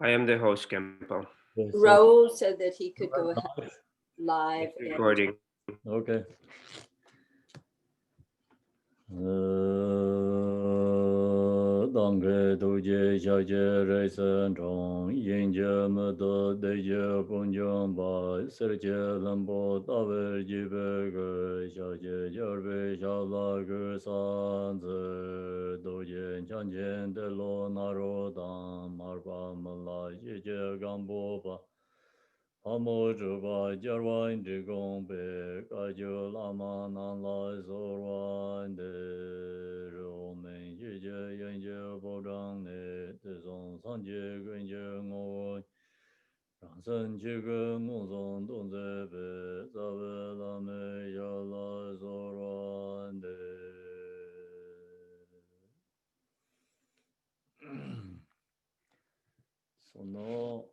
I am the host, Khenpo. Raul said that he could go ahead live. It's recording. Okay. Dangre doje shaje reisen chong yin je me do de je pun jong ba ser je lambo da ver ji be ge shaje jar be sha la ge san ze do je chan jen de lo na ro dam mar ba ma la ye je gam bo ba Amo juba jarwain de gombe kajo lama nan la zorwan de romen yeje yenje bodang ne de zong sanje gwenje ngo ransen jige ngo zong dong ze be zawe la me ya la zorwan de so no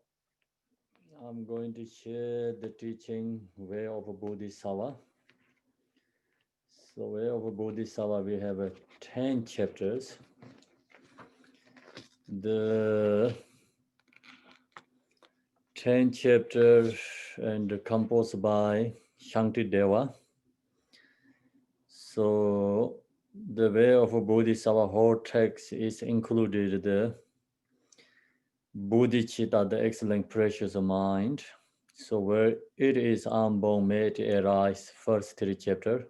I'm going to share the teaching Way of a Bodhisattva. So Way of a Bodhisattva, we have 10 chapters. The 10 chapters and composed by Shantideva. So the Way of a Bodhisattva whole text is included the Bodhicitta, the excellent precious mind. So where it is unborn made arise, first 3 chapter.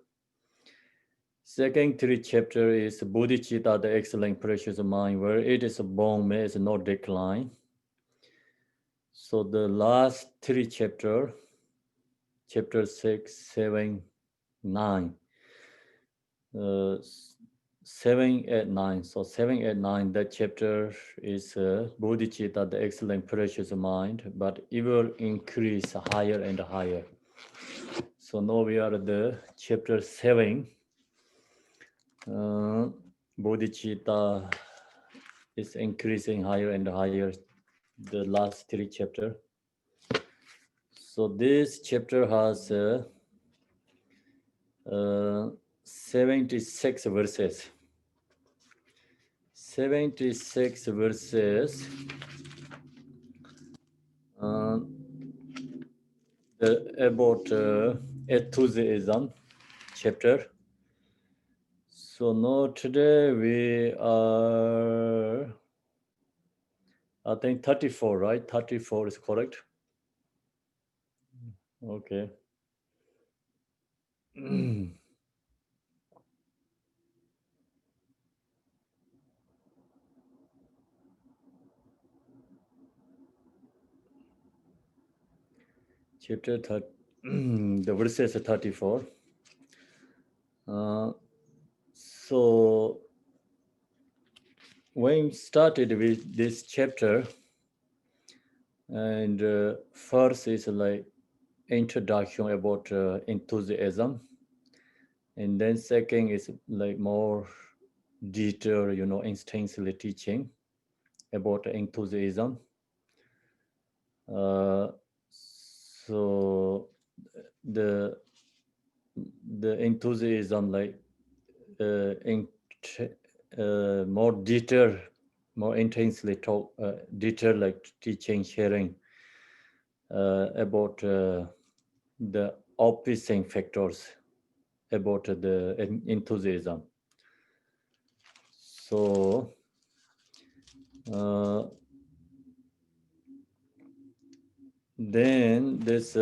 Second 3 chapter is Bodhicitta, the excellent precious mind, where it is born may is not decline. So the last 3 chapter, chapter 6, 7, 9, 7, 8, 9. So 7, 8, 9, that chapter is Bodhicitta, the excellent precious mind, but it will increase higher and higher. So now we are at the chapter 7. Bodhicitta is increasing higher and higher, the last 3 chapter. So this chapter has 76 verses. 76 verses. About enthusiasm chapter. So now today we are, I think 34, right? 34 is correct. Okay. Chapter 30, the verses 34. So when we started with this chapter, and first is like introduction about enthusiasm, and then second is like more detailed, instinctively teaching about enthusiasm. So the enthusiasm like more detailed, more intensely talk, detailed like teaching, sharing about the opposing factors about the enthusiasm. So then this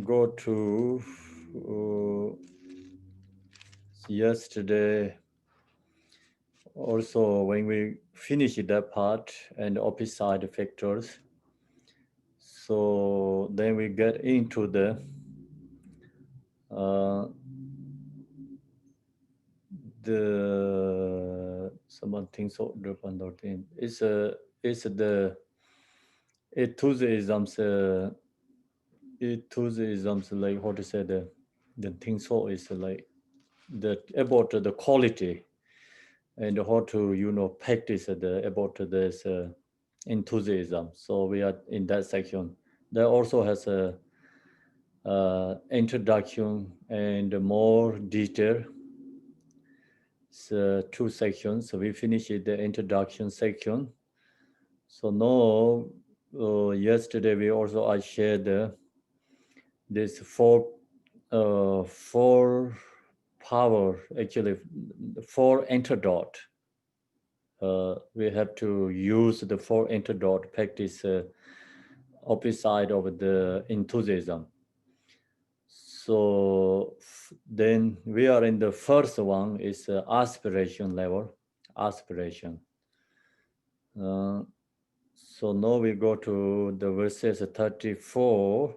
go to yesterday also when we finish that part and opposite factors. So then we get into the someone thinks so different thing. It's the enthusiasms like how to say the thing so is like the about the quality and how to practice about this enthusiasm. So we are in that section. There also has a introduction and more detail. two sections. So we finished the introduction section. So now, yesterday I shared this four power, actually 4 antidote. We have to use the 4 antidote practice opposite of the enthusiasm. So then we are in the first one is aspiration level, aspiration. So now we go to the verses 34.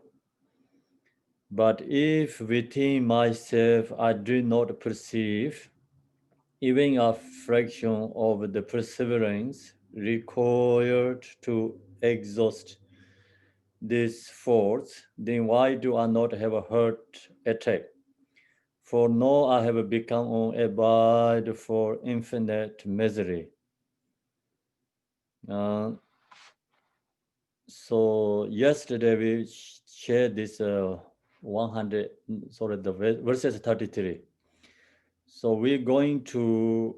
But if within myself I do not perceive even a fraction of the perseverance required to exhaust this force, then why do I not have a heart attack? For now I have become unabide for infinite misery. So yesterday we shared this 100, the verses 33. So we're going to,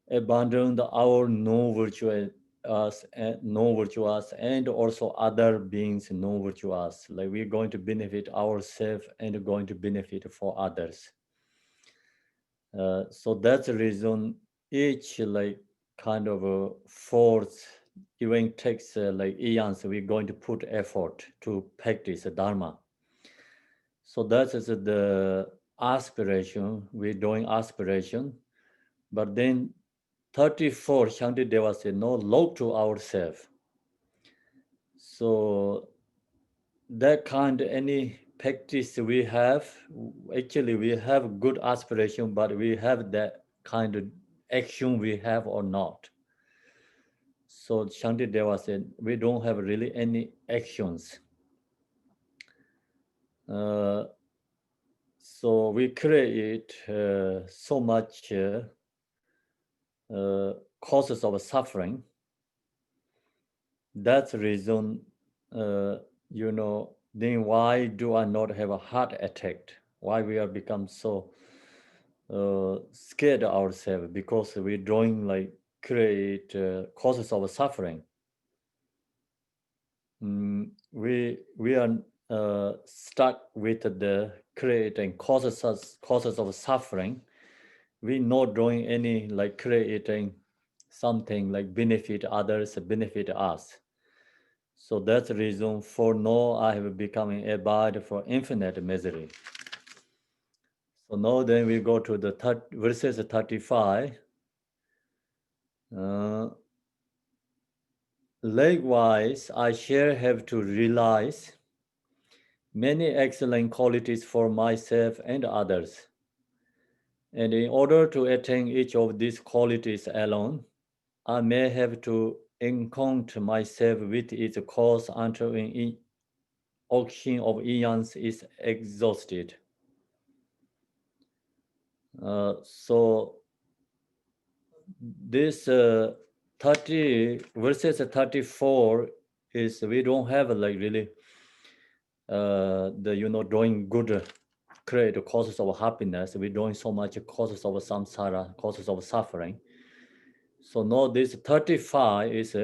abandon our no virtuous and also other beings no virtuous. Like we're going to benefit ourselves and going to benefit for others. So that's the reason each kind of a force even takes eons. We're going to put effort to practice Dharma. So that is the aspiration. We're doing aspiration, but then 34 Shantideva said, no, look to ourselves. So that kind of any practice we have, actually we have good aspiration, but we have that kind of action we have or not. So Shantideva said, we don't have really any actions. So we create so much causes of suffering. That's the reason, then why do I not have a heart attack? Why we are become so scared ourselves? Because we're doing create causes of suffering. We are stuck with the creating causes of suffering. We're not doing any creating something like benefit others, benefit us. So that's the reason for now I have become abide for infinite misery. So now then we go to the verses 35. Likewise, I shall have to realize many excellent qualities for myself and others. And in order to attain each of these qualities alone, I may have to encounter myself with its cause until an auction of eons is exhausted. So this verses 34 is we don't have really doing good create causes of happiness. We're doing so much causes of samsara, causes of suffering. So now this 35 is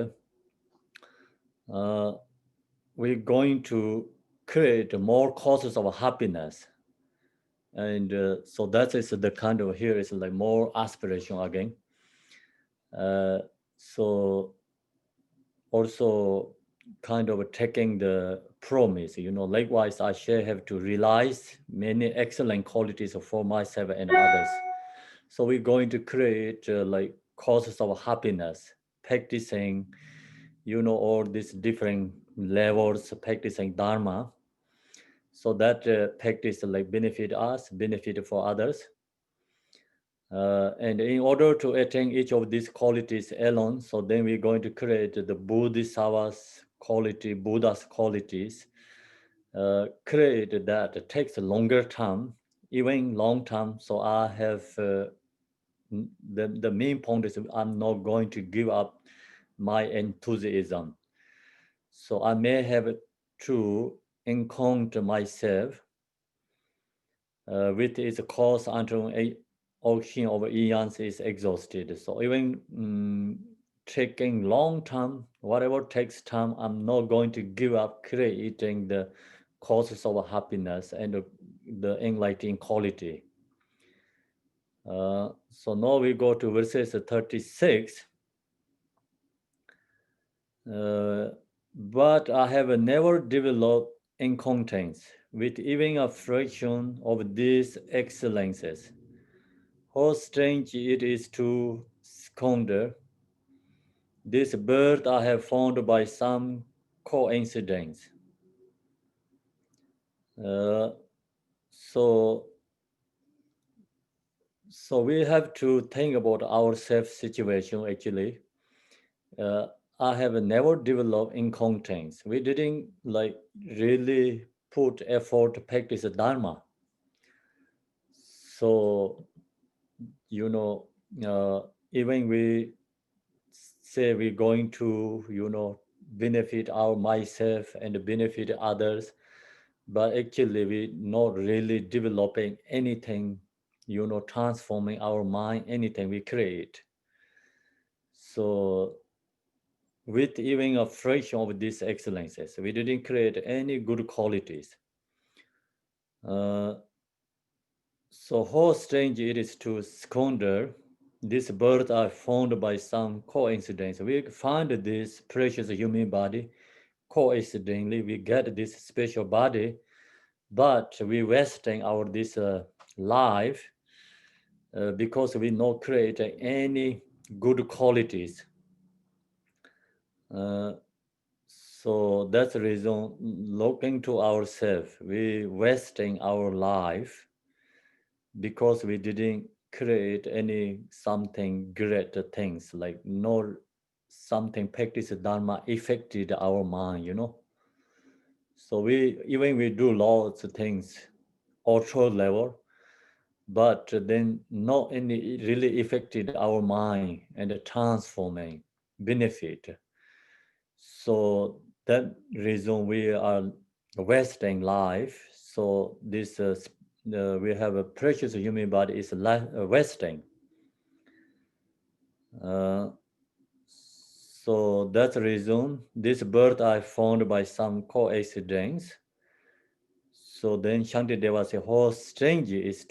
we're going to create more causes of happiness. And so that is the kind of here is like more aspiration again. So also kind of taking the promise, likewise I shall have to realize many excellent qualities for myself and others. So we're going to create causes of happiness, practicing, all these different levels, practicing Dharma. So that practice benefit us, benefit for others. And in order to attain each of these qualities alone, so then we're going to create the Bodhisattva's quality, Buddha's qualities. Create that it takes a longer time, even long time. So I have the main point is I'm not going to give up my enthusiasm. So I may have to encounter myself with its course until a ocean of eons is exhausted. So even taking long time, whatever takes time, I'm not going to give up creating the causes of happiness and the enlightening quality. So now we go to verses 36. But I have never developed incompetence with even a fraction of these excellences. How strange it is to squander this birth I have found by some coincidence. Uh, so, so we have to think about our self situation actually. Uh, I have never developed incompetence. We didn't like really put effort to practice the Dharma. So, you know, even we say we're going to, benefit our myself and benefit others, but actually we not really developing anything, transforming our mind, anything we create. So with even a fraction of these excellences, we didn't create any good qualities. Uh, so how strange it is to squander this birth are found by some coincidence. We find this precious human body. Coincidentally, we get this special body, but we wasting our this life because we not create any good qualities. Uh, so that's the reason looking to ourselves, we wasting our life because we didn't create any something great things like no something practice dharma affected our mind. So we even we do lots of things auto level, but then not any really affected our mind and transforming benefit. So that reason we are wasting life. So this we have a precious human body is wasting. Uh, so that's the reason this birth I found by some coincidence. So then Shantideva said, how strange it is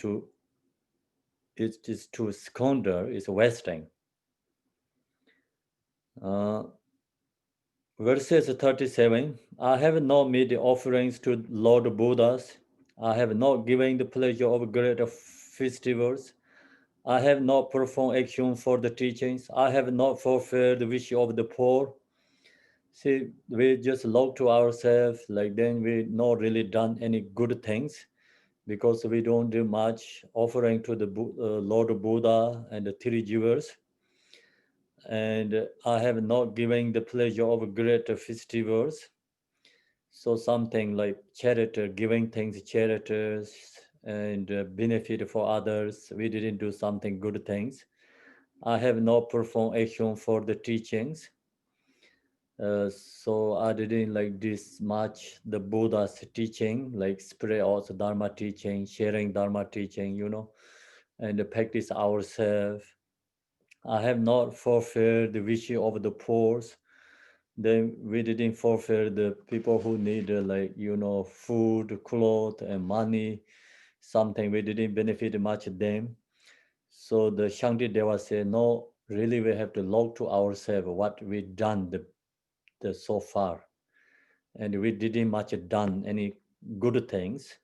to squander, is wasting. Uh, Verses 37, I have not made offerings to Lord Buddhas. I have not given the pleasure of great festivals. I have not performed action for the teachings. I have not fulfilled the wish of the poor. See, we just look to ourselves, like then we not really done any good things because we don't do much offering to the Lord Buddha and the three jewels. And I have not given the pleasure of great festivals. So something like charity, giving things charities and benefit for others. We didn't do something good things. I have not performed action for the teachings. So I didn't like this much the Buddha's teaching, like spread also Dharma teaching, sharing Dharma teaching, and practice ourselves. I have not fulfilled the wish of the poor. Then we didn't fulfill the people who need food, clothes, and money. Something we didn't benefit much them. So the Shantideva said, no, really we have to look to ourselves what we done the so far, and we didn't much done any good things.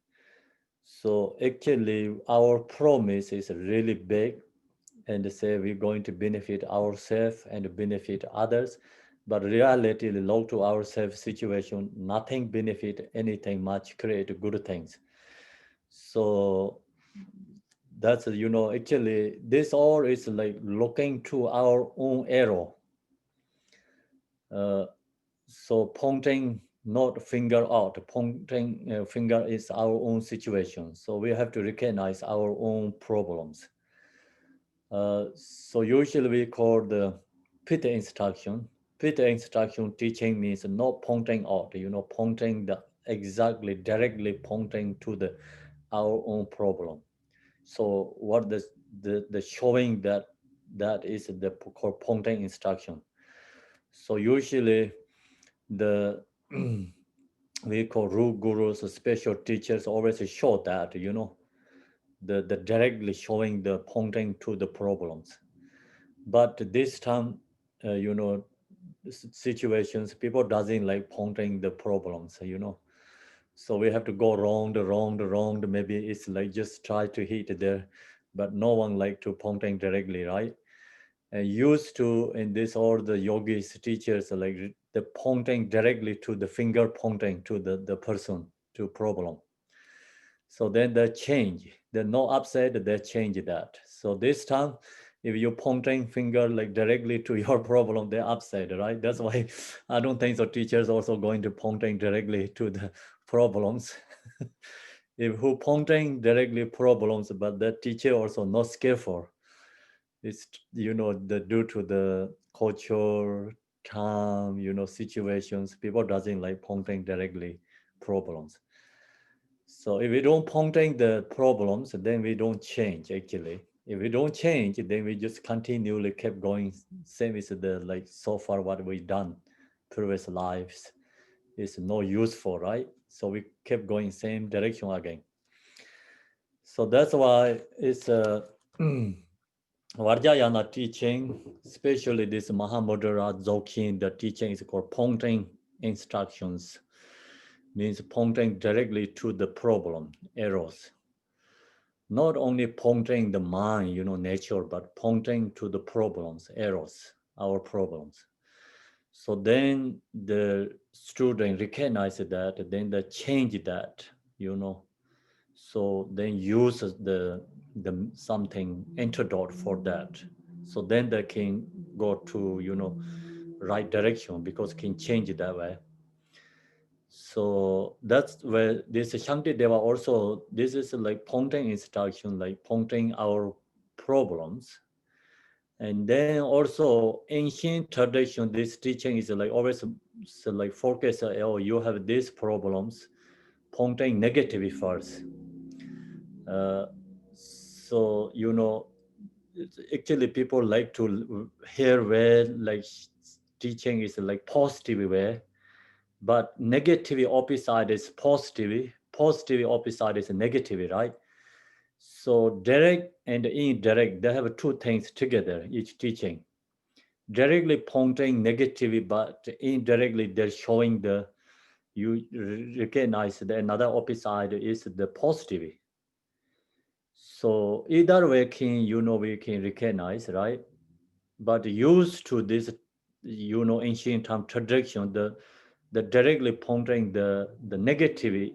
So actually our promise is really big and say we're going to benefit ourselves and benefit others, but reality low to ourselves situation, nothing benefit anything much, create good things. So that's actually this all is like looking to our own error. uh, so pointing not finger out, pointing finger is our own situation, so we have to recognize our own problems. So usually we call the pit instruction. Pit instruction teaching means not pointing out, pointing the exactly directly pointing to the our own problem. So what the showing that is the called Pongteng instruction. So usually the we call root gurus, special teachers always show that, you know, the directly showing the Pongteng to the problems. But this time, you know, situations, people doesn't like Pongteng the problems, you know. So we have to go round, maybe it's like just try to hit there, but no one like to Pongteng directly, right? And used to in this all the yogis teachers like the pointing directly to the finger pointing to the person to problem. So then they change, the no upside, they change that. So this time if you pointing finger like directly to your problem, they upside, right? That's why I don't think so teachers also going to pointing directly to the problems. If who pointing directly problems, but the teacher also not skillful, it's, you know, the due to the culture, time, you know, situations, people doesn't like pointing directly problems. So if we don't pointing the problems, then we don't change actually. If we don't change, then we just continually kept going. Same as the like so far what we done previous lives is no useful, right? So we kept going same direction again. So that's why it's a Vajrayana teaching, especially this Mahamudra Dzogchen, the teaching is called pointing instructions, means pointing directly to the problem, errors. Not only pointing the mind, you know, nature, but pointing to the problems, errors, our problems. So then the student recognizes that, then they change that, you know. So then uses the something antidote for that. So then they can go to, you know, right direction because can change it that way. So that's where this Shantideva also, this is like pointing instruction, like pointing our problems. And then also ancient tradition, this teaching is like always so like focus, oh, you have these problems, pointing negatively first. Uh, so, you know, actually people like to hear where like teaching is like positive way, but negative opposite is positive opposite is negative, right? So direct and indirect, they have two things together, each teaching. Directly pointing negatively, but indirectly they're showing the, you recognize that another opposite is the positive. So either way can, you know, we can recognize, right? But used to this, you know, ancient time tradition, the directly pointing the negative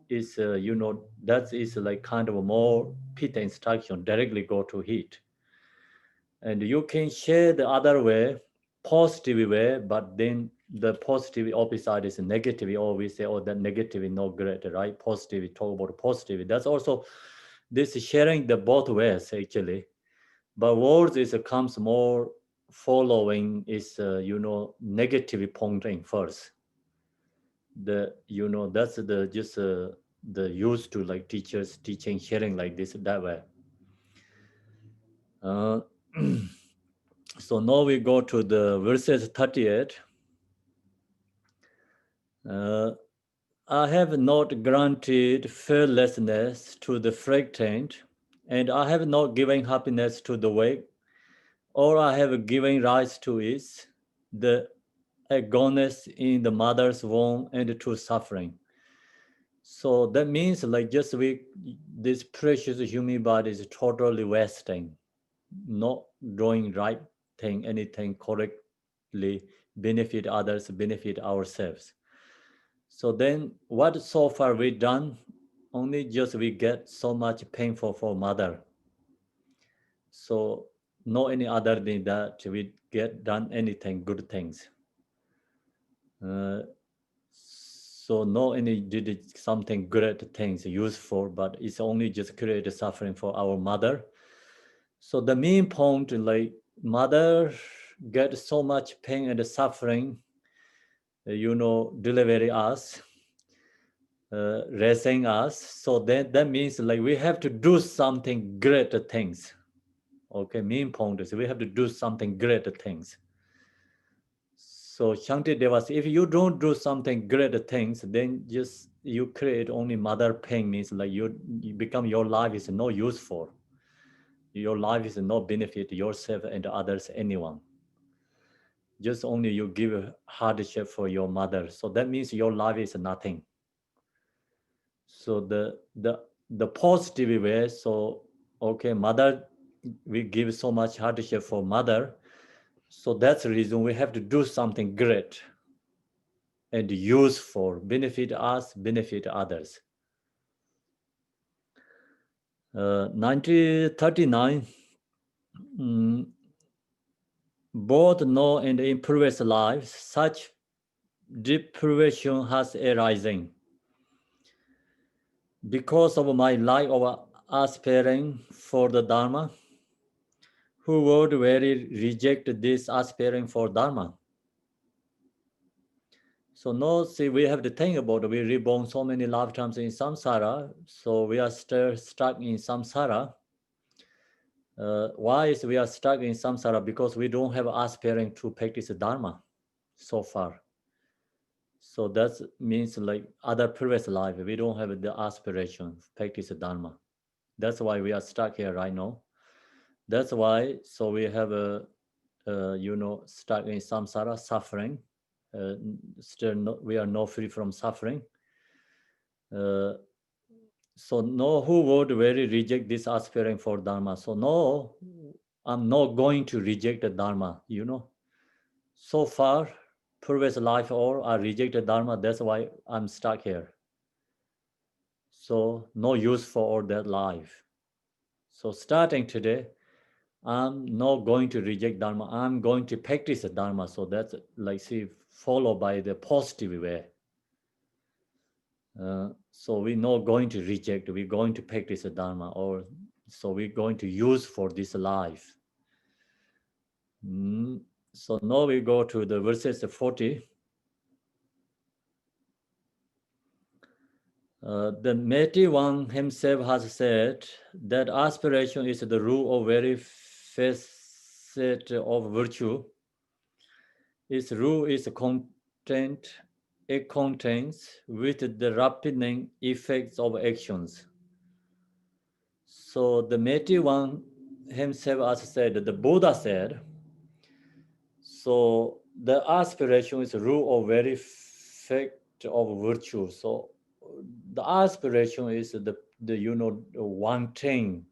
is, you know, that is like kind of a more pita instruction, directly go to heat. And you can share the other way, positive way, but then the positive opposite is negative. Or we say, oh, that negative is not great, right? Positive, talk about positive. That's also this sharing the both ways actually. But words is comes more following is, you know, negative pointing first. The, you know, that's the just the used to like teachers teaching sharing like this that way. Uh, so now we go to the verses 38. I have not granted fearlessness to the frightened, and I have not given happiness to the weak. All I have given rise to is the agonist in the mother's womb and to suffering. So that means like just we, this precious human body is totally wasting, not doing right thing, anything correctly, benefit others, benefit ourselves. So then what so far we done? Only just we get so much painful for mother. So no any other than that we get done anything good things. So no any did it something great things useful, but it's only just create suffering for our mother. So the main point, like mother get so much pain and suffering, you know, delivery us. raising us. So that means like we have to do something great things. Okay, main point is we have to do something great things. So Shantideva, if you don't do something great things, then just you create only mother pain, means like you become, your life is no useful. Your life is no benefit yourself and others, anyone. Just only you give hardship for your mother. So that means your life is nothing. So the positive way, so okay, mother, we give so much hardship for mother. So that's the reason we have to do something great and useful, benefit us, benefit others. 1939, both know and in previous lives, such deprivation has arising. Because of my life of aspiring for the Dharma, who would very reject this aspiring for Dharma? So now, see, we have to think about it. We reborn so many lifetimes in samsara, so we are still stuck in samsara. Why is we are stuck in samsara? Because we don't have aspiring to practice Dharma so far. So that means like other previous life, we don't have the aspiration to practice Dharma. That's why we are stuck here right now. That's why, so we have a, stuck in samsara, suffering. Still, we are not free from suffering. So no, who would very reject this aspiring for Dharma? So no, I'm not going to reject the Dharma, So far, previous life or I rejected Dharma, that's why I'm stuck here. So no use for all that life. So starting today, I'm not going to reject Dharma. I'm going to practice the Dharma. So that's like, see, followed by the positive way. So we're not going to reject, we're going to practice the Dharma, or so we're going to use for this life. So now we go to the verses 40. The Mighty One himself has said that aspiration is the rule of very facet of virtue. Its rule is content. It contains with the rapiding effects of actions. So the Mighty One himself has said, the Buddha said, so the aspiration is rule of very fact of virtue. So the aspiration is the wanting,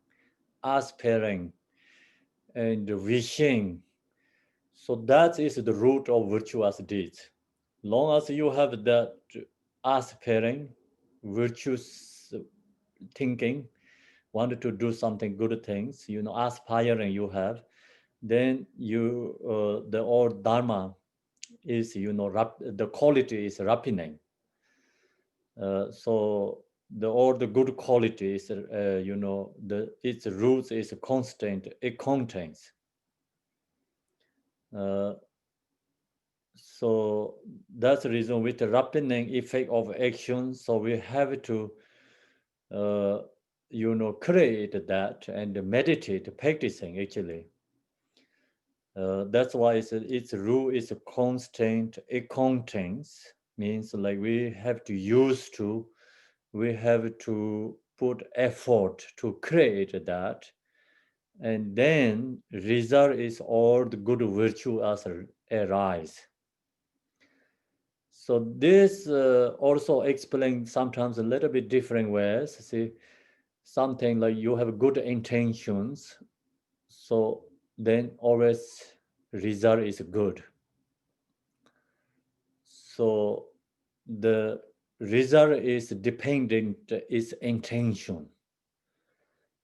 aspiring, and wishing. So that is the root of virtuous deeds. Long as you have that aspiring, virtuous thinking, wanted to do something good things, aspiring you have, then you the old dharma is the quality is ripening. So all the good quality is its roots is constant, it contains. So that's the reason with the ripening effect of action, so we have to create that and meditate, practicing actually. That's why its rule is constant, it contains, means like we have to put effort to create that, and then result is all the good virtue as arise. So this also explains sometimes a little bit different ways. See, something like you have good intentions, so then always result is good. So the result is dependent, is intention.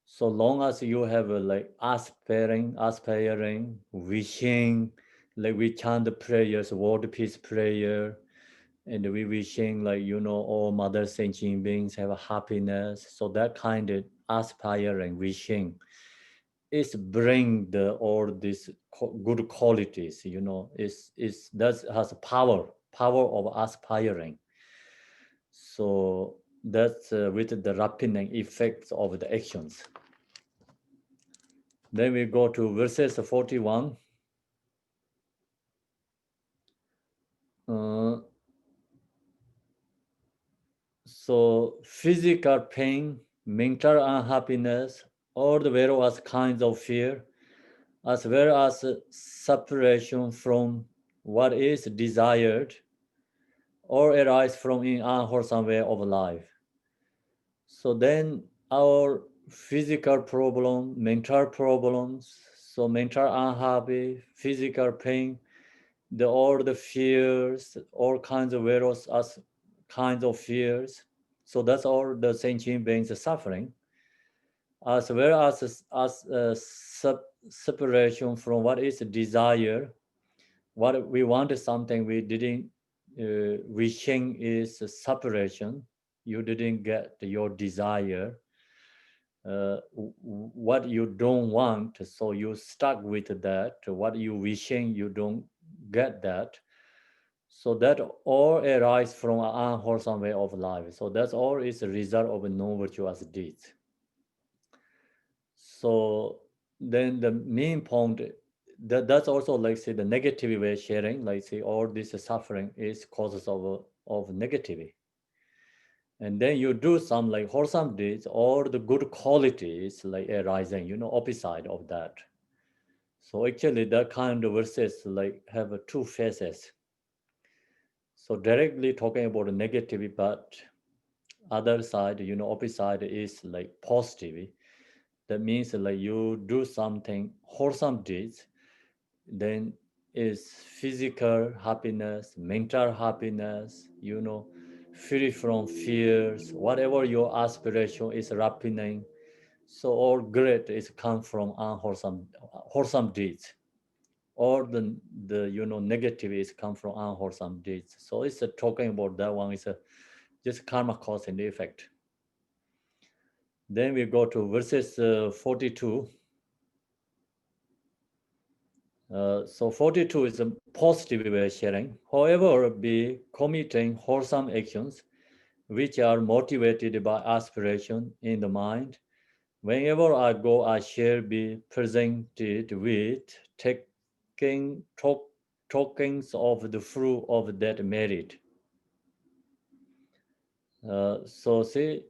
So long as you have like aspiring, wishing, like we chant the prayers, world peace prayer, and we wishing like all mother sentient beings have a happiness. So that kind of aspiring, wishing, is bring all these good qualities. Is that has power of aspiring. So That's with the rapid effects of the actions. Then we go to verses 41. So physical pain, mental unhappiness, all the various kinds of fear, as well as separation from what is desired, or arise from an unwholesome way of life. So then our physical problem, mental problems, so mental unhappy, physical pain, all the fears, all kinds of various kinds of fears. So that's all the sentient beings suffering, as well as separation from what is desire. What we want is something we didn't. Wishing is separation. You didn't get your desire. What you don't want, so you stuck with that. What you wishing, you don't get that. So that all arise from an unwholesome way of life. So that's all is a result of non-virtuous deeds. So then the main point, that's also like say the negative way sharing, like say all this suffering is causes of negativity. And then you do some like wholesome deeds, all the good qualities like arising, opposite of that. So actually that kind of verses like have two phases. So directly talking about the negative, but other side, opposite is like positive. That means like you do something wholesome deeds, then is physical happiness, mental happiness, free from fears, whatever your aspiration is happening. So all great is come from unwholesome wholesome deeds. Or the negative is come from unwholesome deeds. So it's talking about that one is just karma cause and effect. Then we go to verses 42. So 42 is a positive way of sharing. However, be committing wholesome actions which are motivated by aspiration in the mind. Whenever I go, I shall be presented with tokens of the fruit of that merit. So see,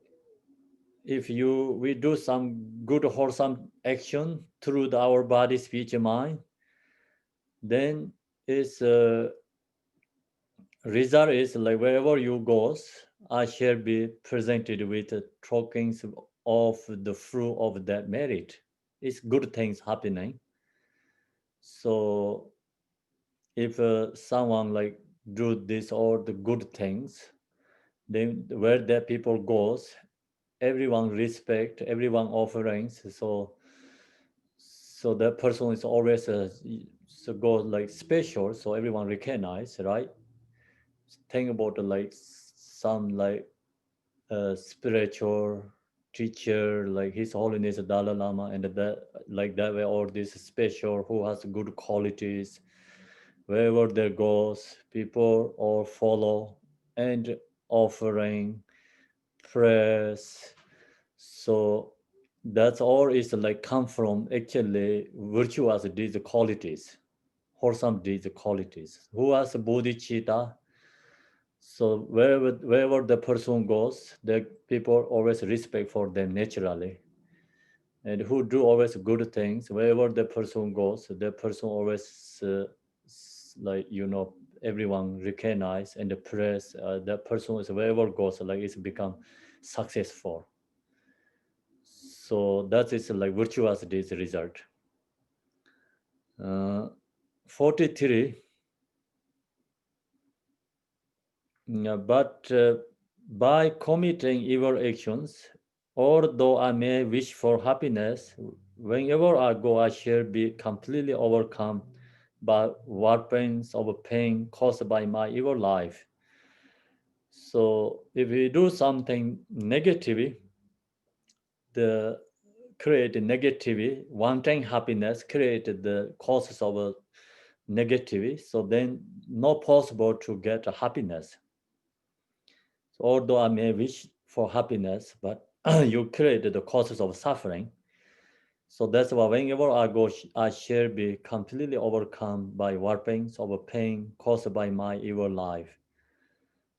if we do some good wholesome action through our body, speech, and mind, then it's result is like wherever you goes, I shall be presented with tokens of the fruit of that merit. It's good things happening. So if someone like do this or the good things, then where that people goes, everyone respect, everyone offerings. So that person is always so go like special, so everyone recognize, right? Think about like some like spiritual teacher like His Holiness Dalai Lama, and that like that way, or this special who has good qualities, wherever there goes, people all follow and offering prayers. So that's all is like come from actually virtuous these qualities, wholesome these qualities. Who has bodhicitta? So wherever the person goes, the people always respect for them naturally. And who do always good things, wherever the person goes, the person always like everyone recognize and praise that person is wherever goes, like it's become successful. So that is like virtuous this result. uh, 43. But by committing evil actions, although I may wish for happiness, whenever I go, I shall be completely overcome by weapons of pain caused by my evil life. So if we do something negative, the create negativity, wanting happiness, create the causes of negativity. So then not possible to get happipness. So although I may wish for happiness, but you create the causes of suffering. So that's why whenever I go, I shall be completely overcome by warpings of pain caused by my evil life.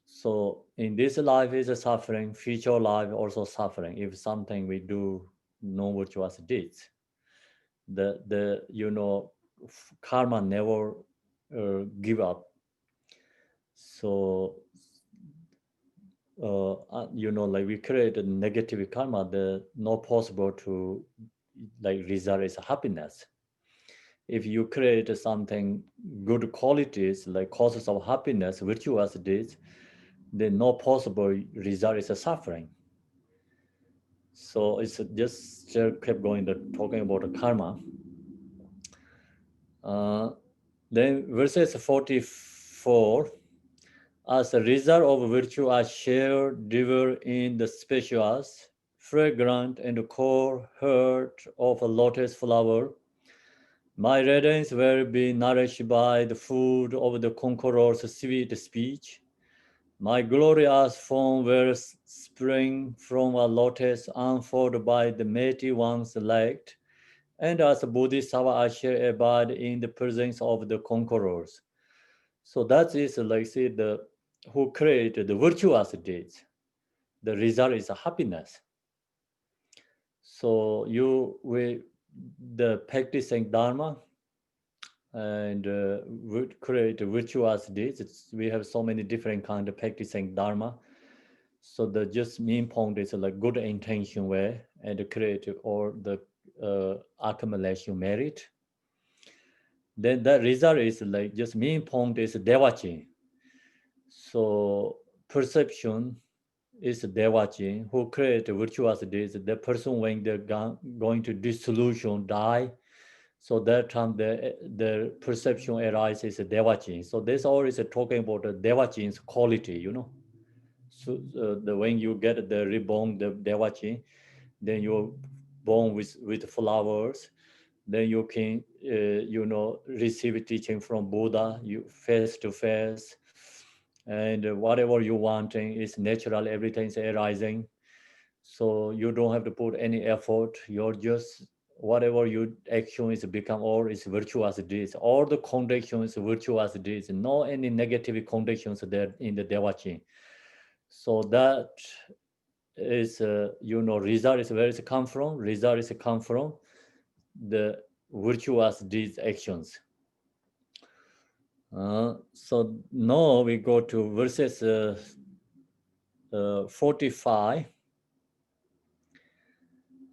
So in this life is a suffering, future life also suffering. If something we do no virtuous deeds, the karma never give up. So like we create a negative karma, the not possible to like result is happiness. If you create something good qualities like causes of happiness, virtuous deeds, then no possible result is a suffering. So it's just kept going to talking about the karma. Then verses 44, as a result of virtue I share devour in the spacious, fragrant and core heart of a lotus flower. My radiance will be nourished by the food of the conqueror's sweet speech. My glorious form will spring from a lotus unfolded by the mighty one's light, and as a Bodhisattva I shall abide in the presence of the conquerors. So that is like say the who created the virtuous deeds. The result is a happiness. So the practicing Dharma and create virtuous deeds. We have so many different kind of practicing Dharma. So the just main point is like good intention way and create or the accumulation merit. Then the result is like just main point is devachi. So perception is devachi who create virtuous deeds. The person when they're going to dissolution die. So that time the perception arises devachi. So this all is talking about the devachi's quality, So when you get the reborn the devachi, then you're born with flowers. Then you can receive teaching from Buddha, you face to face, and whatever you wanting is natural. Everything is arising, so you don't have to put any effort. You're just whatever your action is become all is virtuous deeds. All the conditions virtuous deeds. No any negative conditions there in the devachi. So that is result is where it come from. Result is come from the virtuous deeds actions. So now we go to verses 45.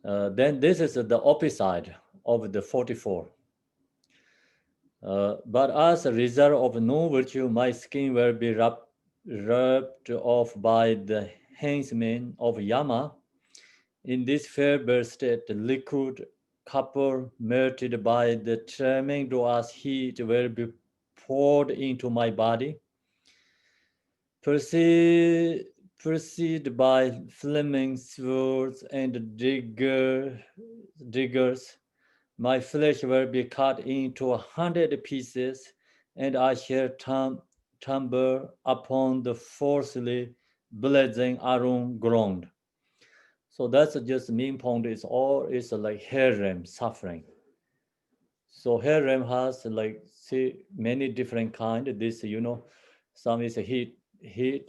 Then this is the opposite of the 44. But as a result of no virtue, my skin will be rubbed off by the handsmen of Yama. In this fair state, the liquid copper melted by the tremendous heat will be poured into my body. Preceded by flaming swords and diggers, my flesh will be cut into 100 pieces, and I shall tumble upon the forcefully blazing iron ground. So that's just main point is all is like harem suffering. So harem has like see many different kind. This some is heat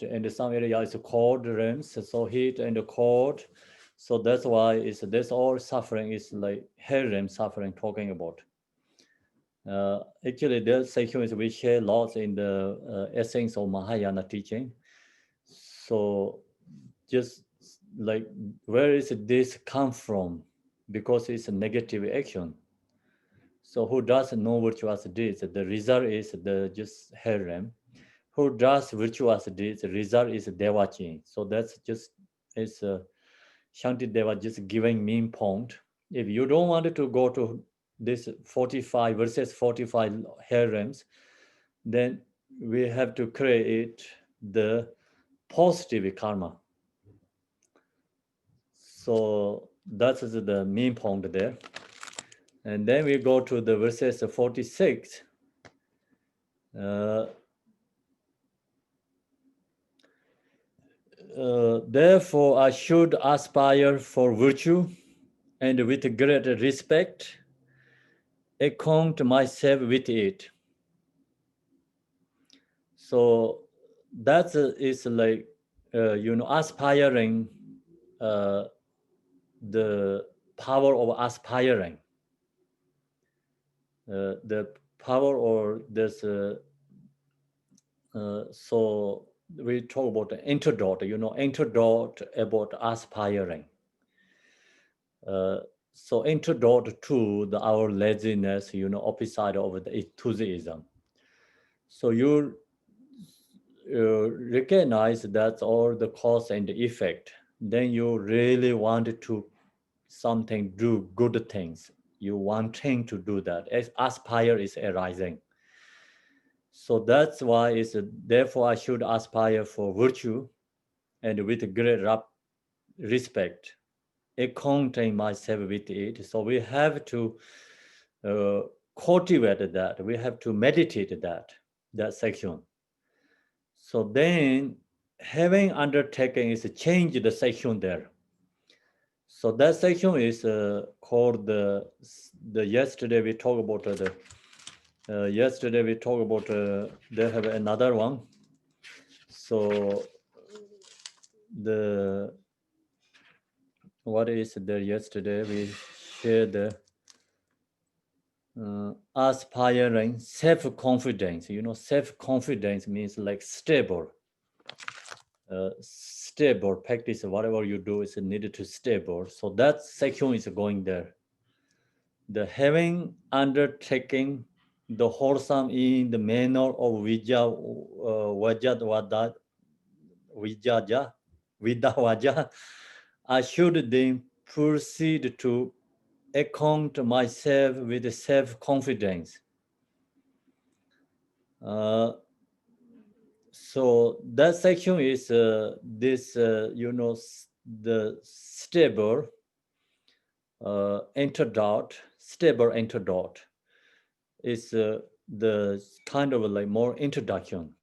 and some area is cold realms. So heat and cold. So that's why this all suffering is like harem suffering talking about. Actually, the section is we share lots in the essence of Mahayana teaching. So just like where is this come from? Because it's a negative action. So who does no virtuous deeds? The result is the just harem. Who does virtuous deeds? The result is devachi. So that's just it's Shantideva just giving mean point. If you don't want to go to this 45 verses 45 harems, then we have to create the positive karma. So that's the main point there. And then we go to the verses 46. therefore, I should aspire for virtue, and with great respect, account myself with it. So that is like, aspiring, the power of aspiring. The power or this, so we talk about the antidote, antidote about aspiring. So antidote to our laziness, opposite of the enthusiasm. So you recognize that's all the cause and the effect. Then you really want to something, do good things. You wanting to do that. Aspire is arising. So that's why it's therefore I should aspire for virtue, and with great respect, accounting myself with it. So we have to cultivate that. We have to meditate that section. So then, having undertaken is change the section there. So that section is called the yesterday we talked about they have another one. So what is there yesterday we shared aspiring self-confidence. Self-confidence means like stable practice. Whatever you do is needed to stable. So that section is going there. The having undertaking the wholesome in the manner of Vidawaja, I should then proceed to account myself with self-confidence. So that section is this, the stable antidote. Stable antidote is the kind of like more introduction.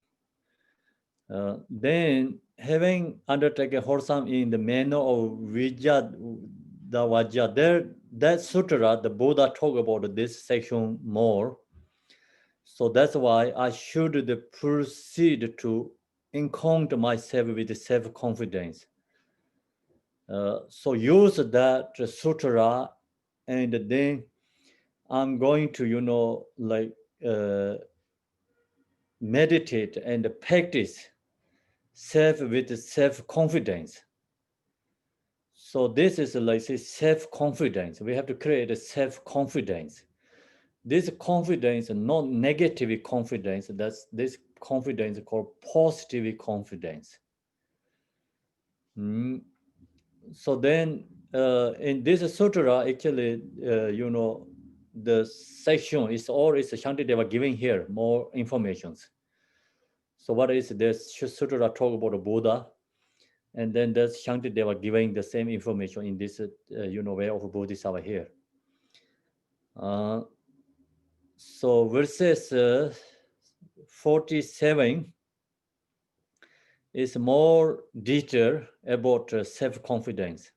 Then having undertaken wholesome in the manner of Vijayadavaja, that sutra, the Buddha talk about this section more. So that's why I should proceed to encounter myself with self-confidence. So use that sutra, and then I'm going to, meditate and practice self with self-confidence. So this is like self-confidence. We have to create a self-confidence. This confidence, not negative confidence, that's this confidence called positive confidence. So then in this sutra, actually, the section is all is Shantideva giving here more informations. So what is this sutra talk about the Buddha? And then there's Shantideva giving the same information in this, way of Bodhisattva here. So verses 47 is more detail about self-confidence.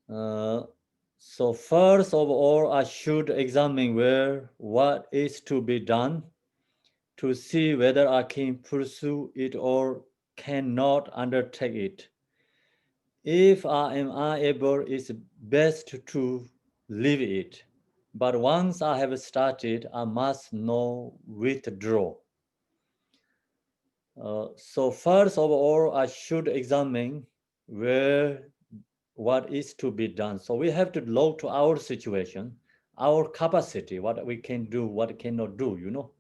So first of all, I should examine what is to be done to see whether I can pursue it or cannot undertake it. If I am unable, it's best to leave it. But once I have started, I must not withdraw. So first of all, I should examine what is to be done. So we have to look to our situation, our capacity, what we can do, what cannot do,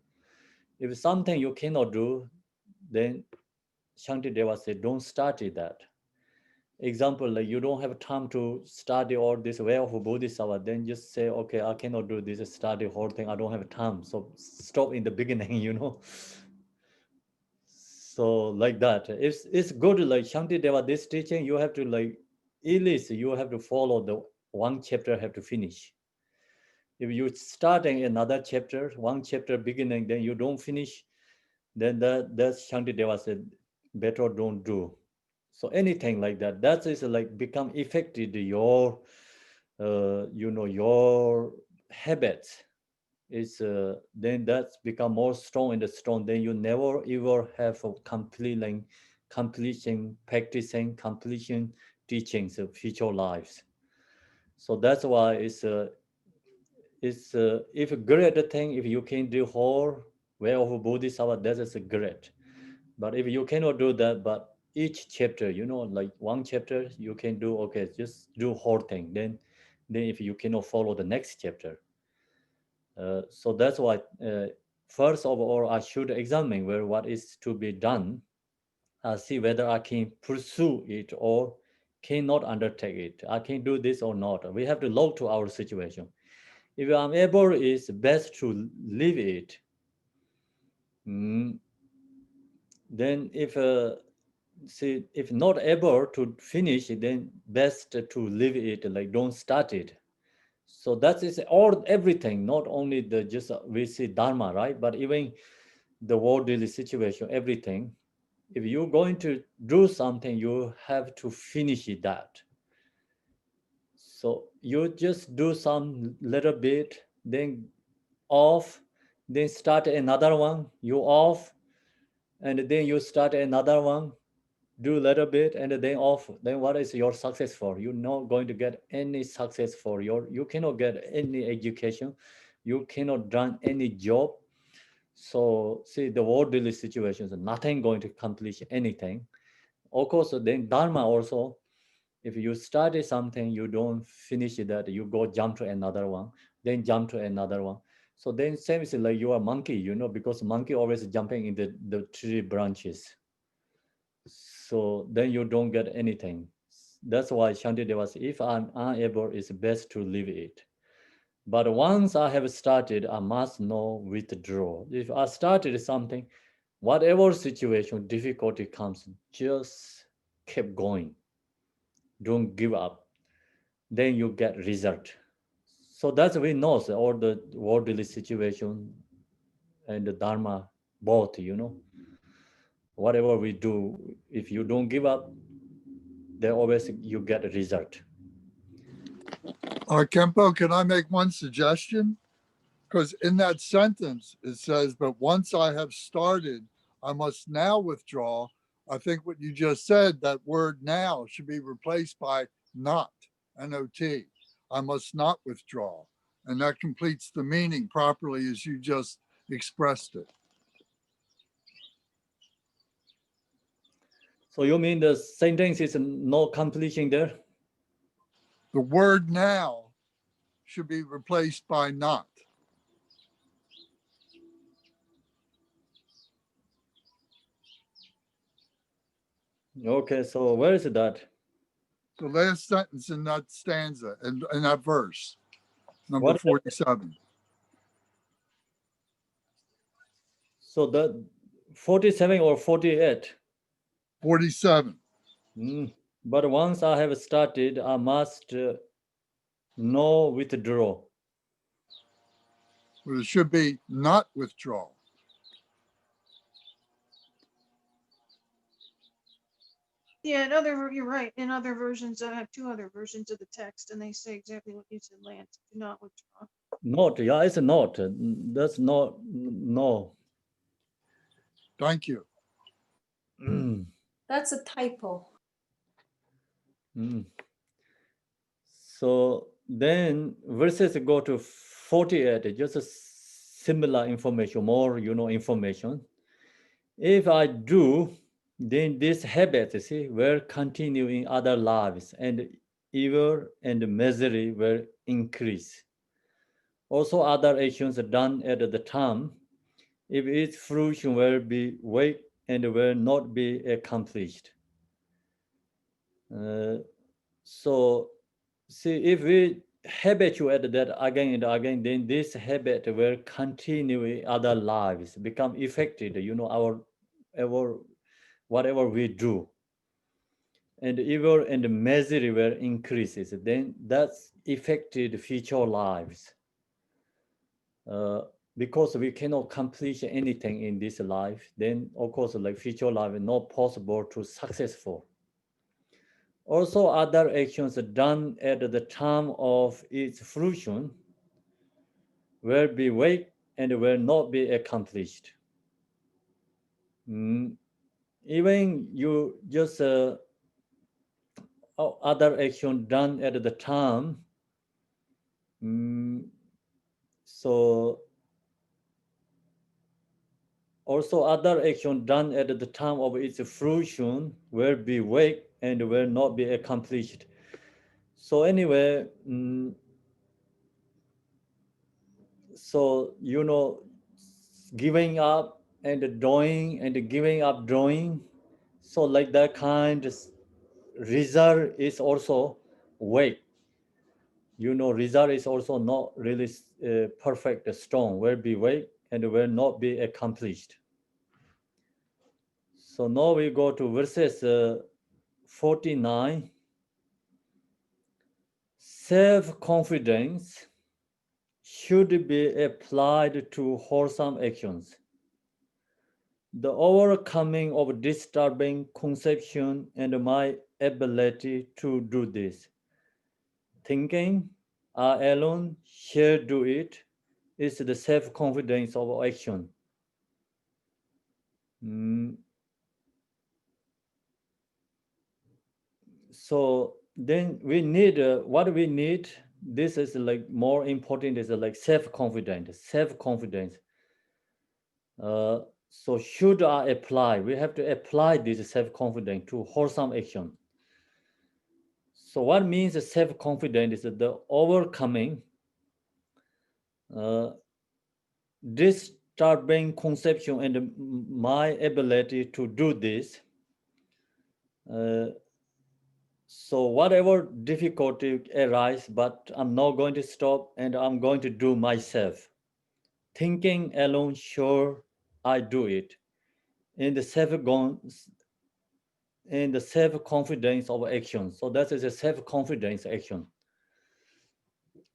If something you cannot do, then Shantideva said, don't study that. Example, like you don't have time to study all this way of Bodhisattva, then just say, okay, I cannot do this study whole thing, I don't have time. So stop in the beginning, So like that. It's good, like Shantideva, this teaching, you have to like, at least you have to follow the one chapter have to finish. If you starting another chapter, one chapter beginning, then you don't finish, then that's Shantideva said, better don't do. So anything like that, that is like become affected your, your habits. Is then that's become more strong and strong. Then you never ever have a completion, practicing, completion teachings of future lives. So that's why it's if a great thing, if you can do whole way of Bodhisattva, that is a great. But if you cannot do that, but each chapter, like one chapter, you can do, okay, just do whole thing. Then if you cannot follow the next chapter. So that's why, first of all, I should examine where what is to be done. See whether I can pursue it or cannot undertake it. I can do this or not. We have to look to our situation. If I'm able, it's best to leave it. Mm, then if not able to finish it, then best to leave it, like don't start it. So that is all everything, not only the just we see dharma, right? But even the worldly situation, everything. If you're going to do something, you have to finish it that. So you just do some little bit, then off, then start another one, you off, and then you start another one, do a little bit, and then off. Then what is your success for? You're not going to get any success for you cannot get any education, you cannot run any job. So see the worldly situations, nothing going to accomplish anything. Of course, then dharma also, if you study something, you don't finish that, you go jump to another one, then jump to another one. So then same is like you are monkey, because monkey always jumping in the tree branches. So then you don't get anything. That's why Shantideva says, if I'm unable, it's best to leave it. But once I have started, I must not withdraw. If I started something, whatever situation, difficulty comes, just keep going. Don't give up. Then you get result. So that's we know all the worldly situation and the dharma both. Whatever we do, if you don't give up, then always you get a result. Khenpo, can I make one suggestion? Because in that sentence, it says, but once I have started, I must now withdraw. I think what you just said, that word now should be replaced by not, N-O-T. I must not withdraw. And that completes the meaning properly as you just expressed it. So you mean the sentence is no completion there? The word now should be replaced by not. Okay, so where is that? The last sentence in that stanza, in that verse, number What is that? 47. So the 47 or 48? 47. But once I have started, I must no withdraw. Well, it should be not withdraw. Yeah, you're right. In other versions, I have two other versions of the text, and they say exactly what you said, Lance. Do not withdraw. Not, yeah, it's not. That's not, no. Thank you. That's a typo. So then verses go to 48, just a similar information, more, information. If I do, then this habit, see, will continue in other lives, and evil and misery will increase. Also, other actions done at the time, if its fruition will be weak and will not be accomplished. So, see, if we habituate that again and again, then this habit will continue in other lives, become affected, our whatever we do. And evil and misery will increases, then that's affected future lives. Because we cannot complete anything in this life, then of course like future life is not possible to successful. Also, other actions done at the time of its fruition will be weak and will not be accomplished. Even you just other action done at the time, so also other action done at the time of its fruition will be weak and will not be accomplished. So anyway, so giving up and drawing and giving up drawing, so like that kind of result is also weak. Result is also not really perfect, strong, will be weak and will not be accomplished. So now we go to verses 49. Self-confidence should be applied to wholesome actions. The overcoming of disturbing conception and my ability to do this. Thinking, I alone shall do it, is the self-confidence of action. So then we need, what we need, this is like more important, is like self-confidence. So should I apply? We have to apply this self-confidence to wholesome action. So what means self-confidence is the overcoming disturbing conception and my ability to do this. So whatever difficulty arise, but I'm not going to stop and I'm going to do myself. Thinking alone, sure, I do it. In the self-confidence of action. So that is a self-confidence action.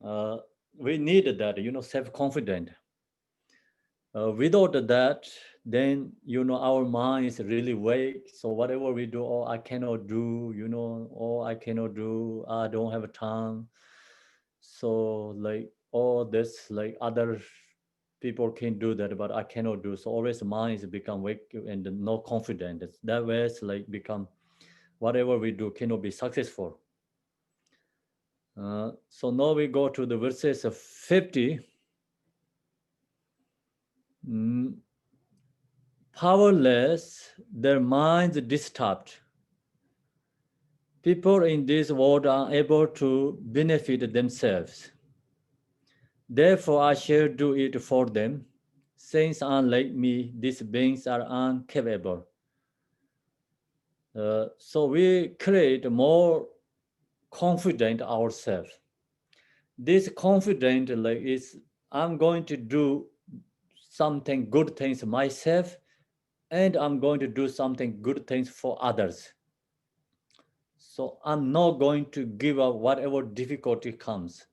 We need that, self-confident. Without that, then our mind is really weak. So whatever we do, oh, I cannot do, I cannot do, I don't have time. So like, oh, this like other people can do that, but I cannot do. So always mind is become weak and no confident. That way it's like become whatever we do cannot be successful. So now we go to the verses of 50. Powerless, their minds disturbed. People in this world are able to benefit themselves. Therefore, I shall do it for them. Since unlike me, these beings are incapable. So we create more confident ourselves. This confident like is I'm going to do something good things myself, and I'm going to do something good things for others. So I'm not going to give up whatever difficulty comes.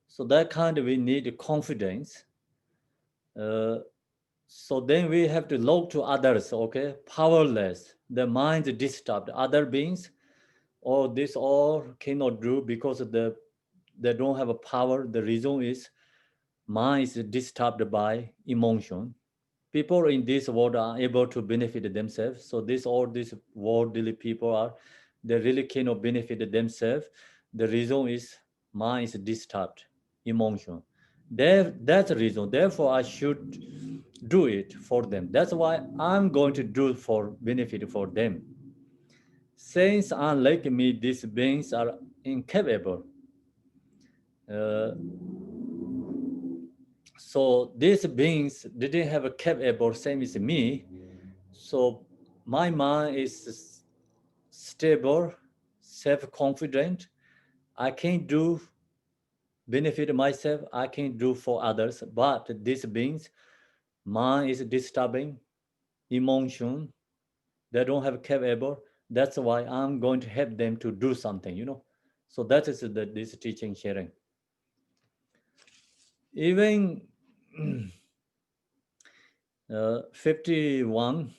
So that kind of we need confidence. So then we have to look to others, okay? Powerless, the mind disturbed, other beings, or this all cannot do because of they don't have a power. The reason is mind is disturbed by emotion. People in this world are able to benefit themselves. So these worldly people they really cannot benefit themselves. The reason is mind is disturbed, emotion. That's the reason. Therefore, I should do it for them. That's why I'm going to do for benefit for them. Since unlike me, these beings are incapable. So these beings didn't have a capable same as me. So my mind is stable, self-confident. I can do benefit myself, I can do for others, but these beings, mind is disturbing, emotion, they don't have capable. That's why I'm going to help them to do something. So that is this teaching sharing. Even 51.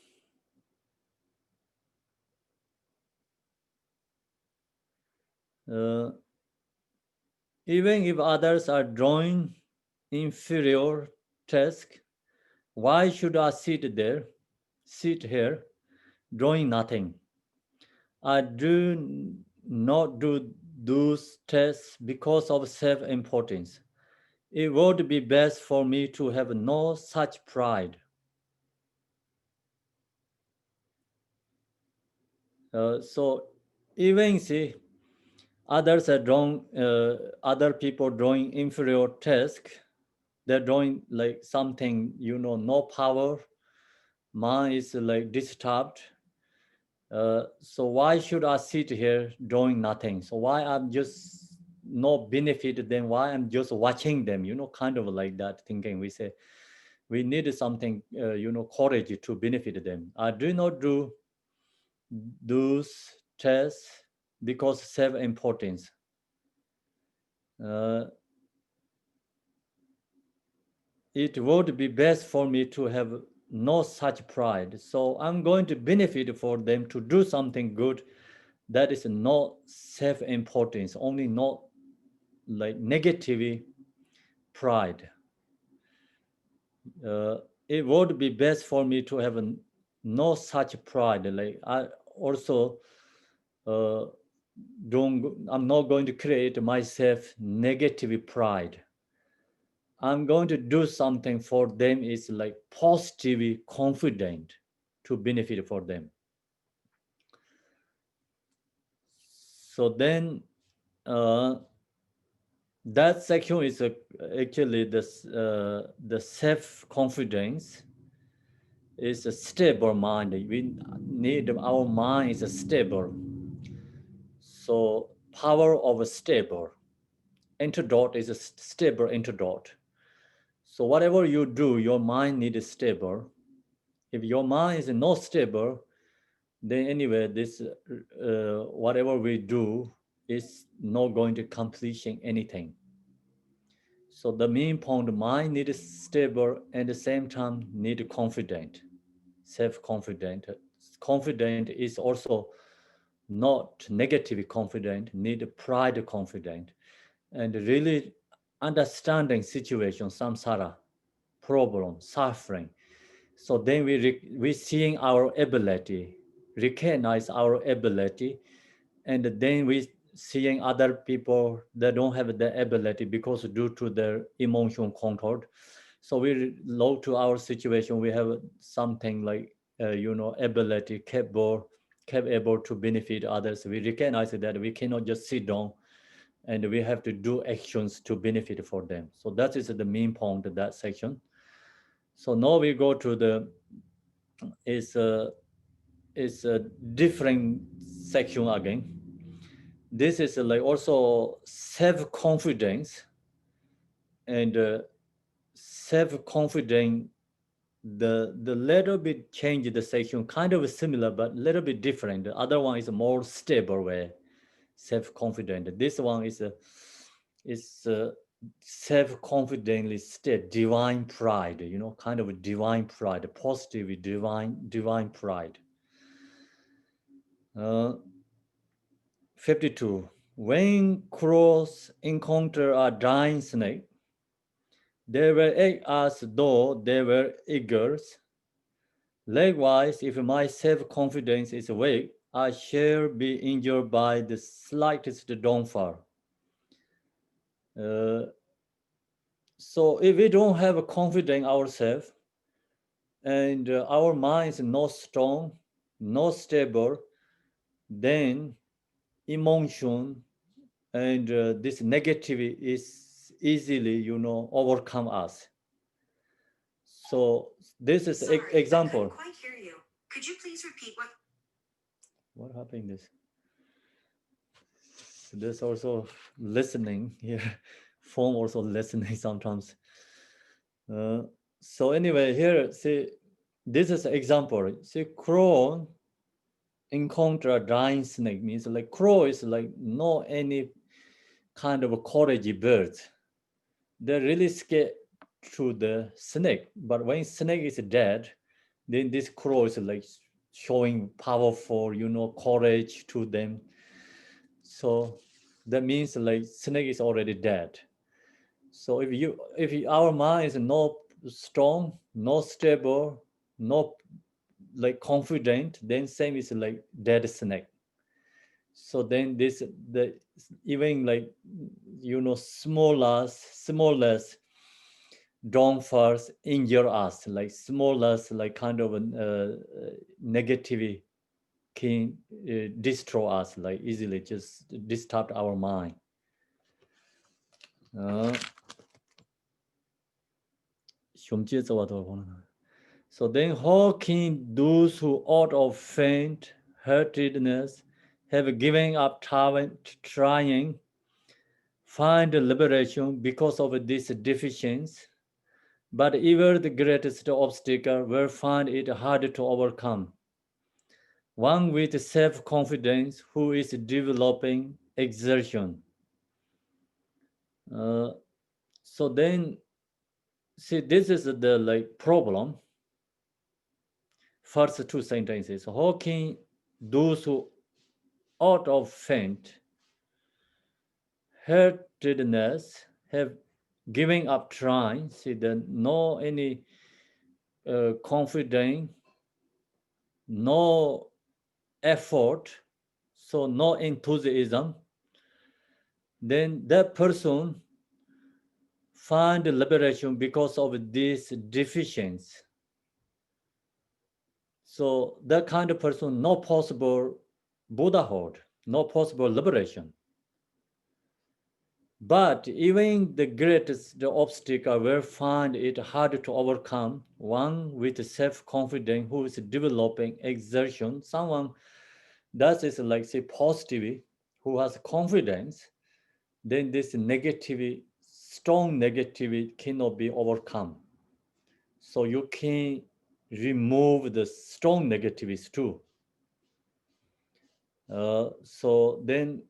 Even if others are drawing inferior task, why should I sit here, drawing nothing? I do not do those tasks because of self-importance. It would be best for me to have no such pride. So even see others are drawing, other people drawing inferior task, they're drawing like something, no power, mind is like disturbed. So why should I sit here doing nothing? So why I'm just not benefit them? Why I'm just watching them? Kind of like that thinking. We say we need something, courage to benefit them. I do not do those tests because self-importance. It would be best for me to have no such pride. So I'm going to benefit for them to do something good. That is not self-importance, only not like negative pride. It would be best for me to have no such pride. Like I also I'm not going to create myself negative pride. I'm going to do something for them is like positive, confident to benefit for them. So then that section is actually the self-confidence is a stable mind. We need our mind is a stable. So power of a stable. Antidote is a stable antidote. So whatever you do, your mind needs stable. If your mind is not stable, then anyway, this whatever we do is not going to completion anything. So the main point, mind needs stable and at the same time need confident, self-confident. Confident is also not negative confident, need pride confident, and really understanding situation, samsara, problem, suffering. So then we seeing our ability, recognize our ability, and then we seeing other people that don't have the ability because due to their emotion control. So we look to our situation, we have something like ability, capable to benefit others. We recognize that we cannot just sit down and we have to do actions to benefit for them. So that is the main point of that section. So now we go to the is a different section again. This is like also self-confidence and self-confidence. The little bit change the section, kind of similar but little bit different. The other one is a more stable way, self-confident. This one is self-confidently state, divine pride, kind of a divine pride, positive divine pride. 52. When crows encounter a dying snake, they will act as though they were eagles. Likewise, if my self-confidence is weak, I shall be injured by the slightest downfall. So if we don't have a confidence in ourselves, and our mind is not strong, not stable, then emotion and this negativity is easily, overcome us. So this is example. I couldn't quite hear you. Could you please repeat What happened this? There's also listening here. Phone also listening sometimes. So anyway, here, see, this is an example. See, crow encounter a dying snake means like crow is like no any kind of a courage bird. They're really scared to the snake. But when snake is dead, then this crow is like showing powerful, courage to them. So that means like snake is already dead. So if our mind is not strong, not stable, not like confident, then same is like dead snake. So then the even like smallest downfalls injure us, like smallest like kind of negativity can destroy us like easily, just disturb our mind. So then how can those who out of faint heartedness have given up trying find liberation because of this deficiency? But even the greatest obstacle will find it hard to overcome. One with self-confidence who is developing exertion. So then, see, this is the like problem. First two sentences. How can those who out of faint heartedness have given up trying? See, then no any confidence, no effort, so no enthusiasm, then that person find liberation because of this deficiency. So that kind of person, no possible Buddhahood, no possible liberation. But even the greatest obstacle will find it hard to overcome. One with self-confidence who is developing exertion, someone that is like say positive, who has confidence, then this negativity, strong negativity cannot be overcome. So you can remove the strong negativities too. So then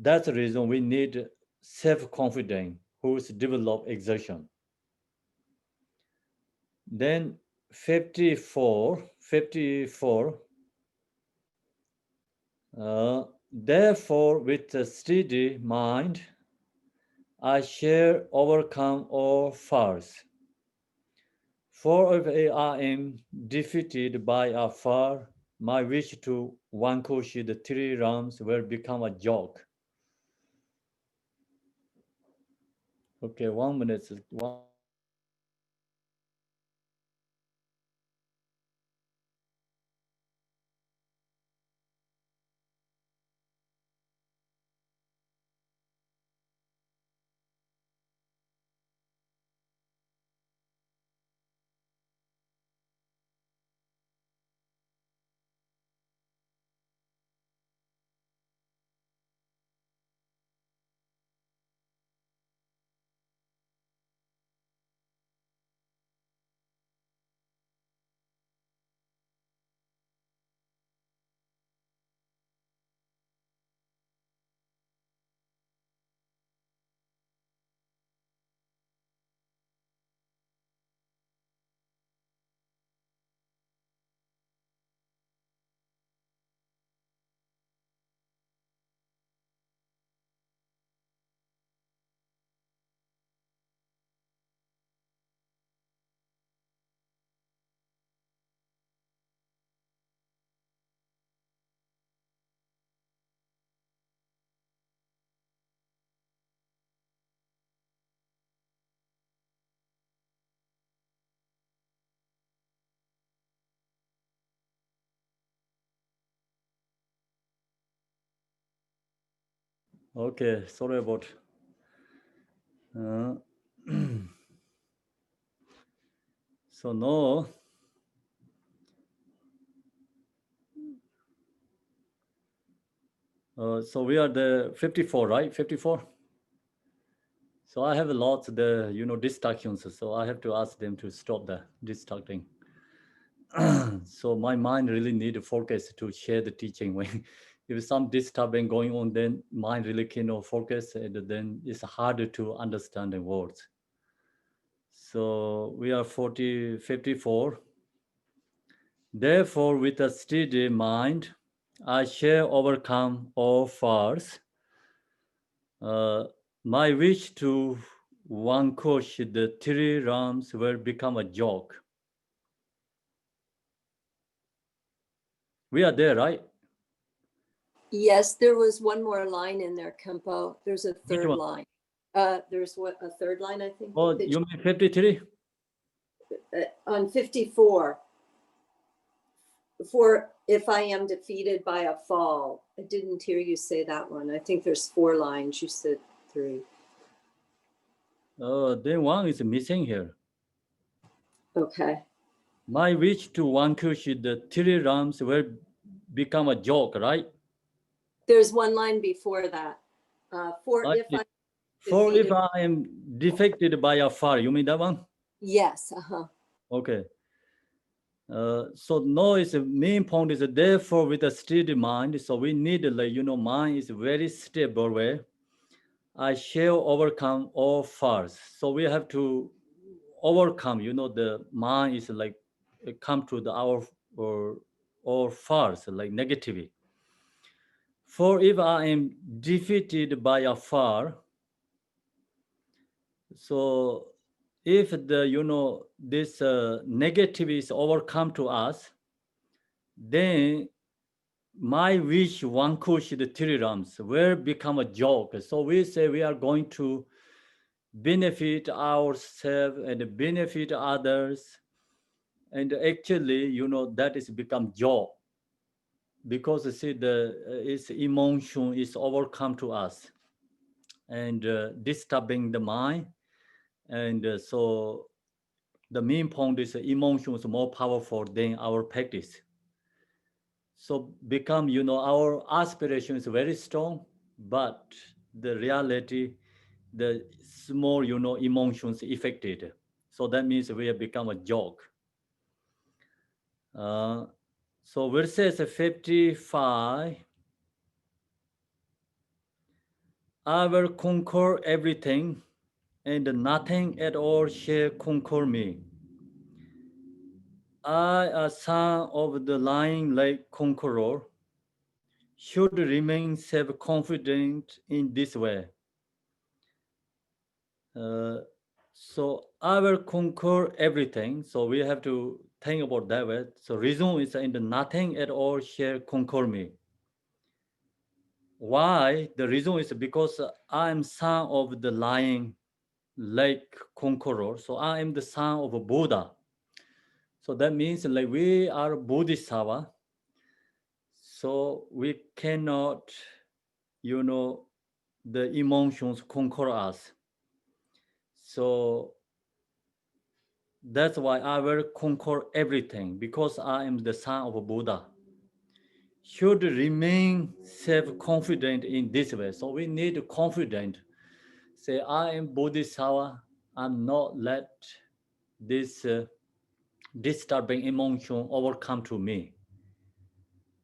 that's the reason we need self-confidence who's develop exertion. Then 54, therefore with a steady mind, I shall overcome all fears. For if I am defeated by a fear, my wish to vanquish the three realms will become a joke. Okay, 1 minute. Okay, sorry about. So no. So we are the 54, right? 54. So I have a lot of the distractions. So I have to ask them to stop the distracting. So my mind really need to focus to share the teaching. When if some disturbing going on, then mind really cannot focus, and then it's harder to understand the words. So we are 54. Therefore, with a steady mind, I shall overcome all fears. My wish to vanquish the three realms will become a joke. We are there, right? Yes, there was one more line in there, Khenpo. There's a Which third one? line. There's what, a third line, I think. Oh, that you mean 53? On 54. For if I am defeated by a fall. I didn't hear you say that one. I think there's 4 lines. You said 3. Then one is missing here. Okay. My wish to vanquish the three realms will become a joke, right? There's one line before that. For I if see. I For if defeated. I am defected by a far, you mean that one? Yes. Okay. So no is the main point is therefore with a steady mind. So we need like mind is very stable way. I shall overcome all fars. So we have to overcome. The mind is like come to the our or fars like negativity. For if I am defeated by a far, so if the this negative is overcome to us, then my wish vanquish the three realms will become a joke. So we say we are going to benefit ourselves and benefit others, and actually that is become joke, because see its emotion is overcome to us and disturbing the mind, and so the main point is emotion is more powerful than our practice. So become our aspiration is very strong, but the reality, the small emotions affected. So that means we have become a joke. So verses 55, I will conquer everything, and nothing at all shall conquer me. I, a son of the lion like conqueror, should remain self-confident in this way. So I will conquer everything. So we have to think about that way. So reason is in the nothing at all shall conquer me. Why? The reason is because I am son of the lion like conqueror. So I am the son of a Buddha. So that means like we are Bodhisattva. So we cannot, the emotions conquer us. So that's why I will conquer everything, because I am the son of a Buddha. Should remain self-confident in this way. So we need confident. Say, I am Bodhisattva. I'm not let this disturbing emotion overcome to me.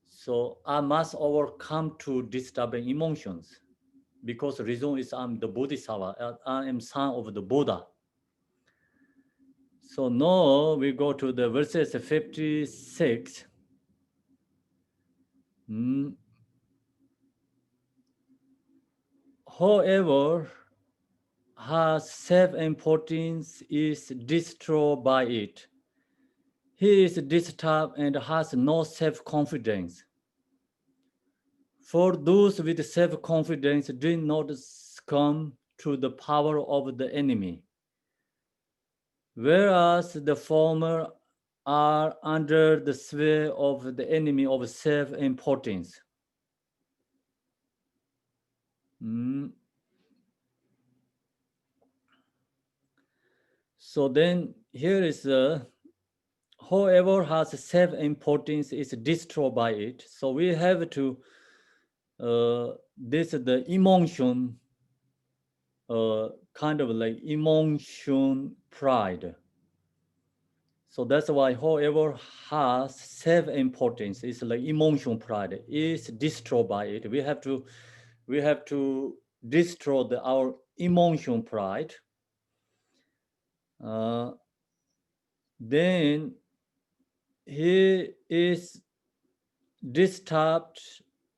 So I must overcome to disturbing emotions, because the reason is I'm the Bodhisattva. I am son of the Buddha. So now we go to the verses 56. However, her self-importance is destroyed by it. He is disturbed and has no self-confidence. For those with self-confidence do not succumb to the power of the enemy, whereas the former are under the sway of the enemy of self-importance. So then here is whoever has self-importance is destroyed by it. So we have to, this is the emotion, kind of like emotion pride. So that's why whoever has self-importance is like emotion pride is destroyed by it. We have to destroy our emotion pride. Then he is disturbed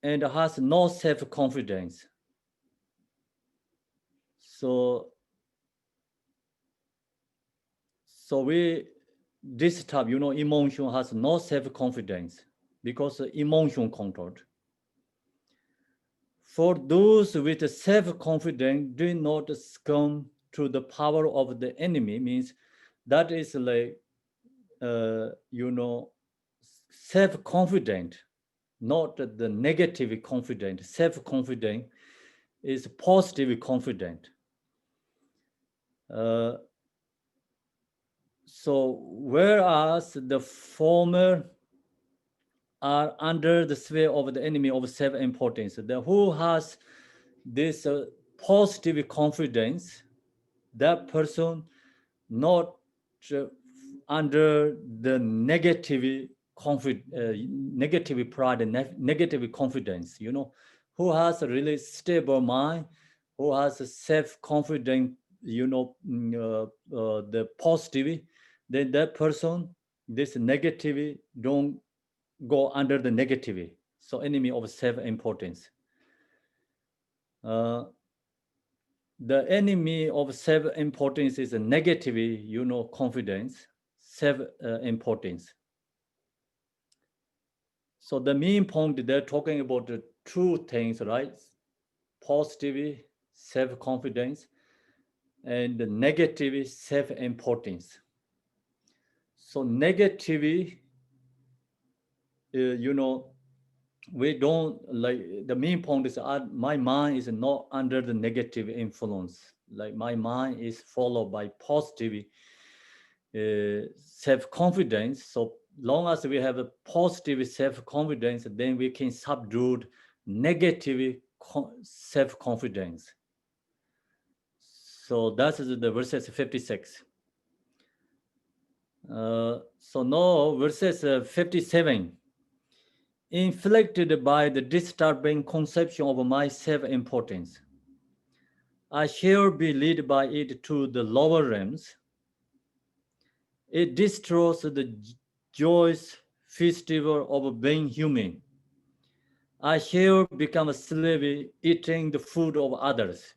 and has no self-confidence. So this type, emotion has no self-confidence because emotion controlled. For those with self-confidence do not succumb to the power of the enemy, means that is like, self-confident, not the negative confident. Self-confident is positive confident. So whereas the former are under the sphere of the enemy of self-importance, the who has this positive confidence, that person not under the negative negative pride and negative confidence, who has a really stable mind, who has a self-confident, the positive, then that person, this negative don't go under the negative. So enemy of self-importance. The enemy of self-importance is a negative, confidence, self-importance. So the main point, they're talking about the two things, right? Positive self-confidence and the negative self-importance. So negative, we don't like, the main point is my mind is not under the negative influence. Like my mind is followed by positive self-confidence. So long as we have a positive self-confidence, then we can subdue negative self-confidence. So that is the verses 56. So now verses 57. Inflicted by the disturbing conception of my self-importance, I shall be led by it to the lower realms. It destroys the joyous festival of being human. I shall become a slave eating the food of others.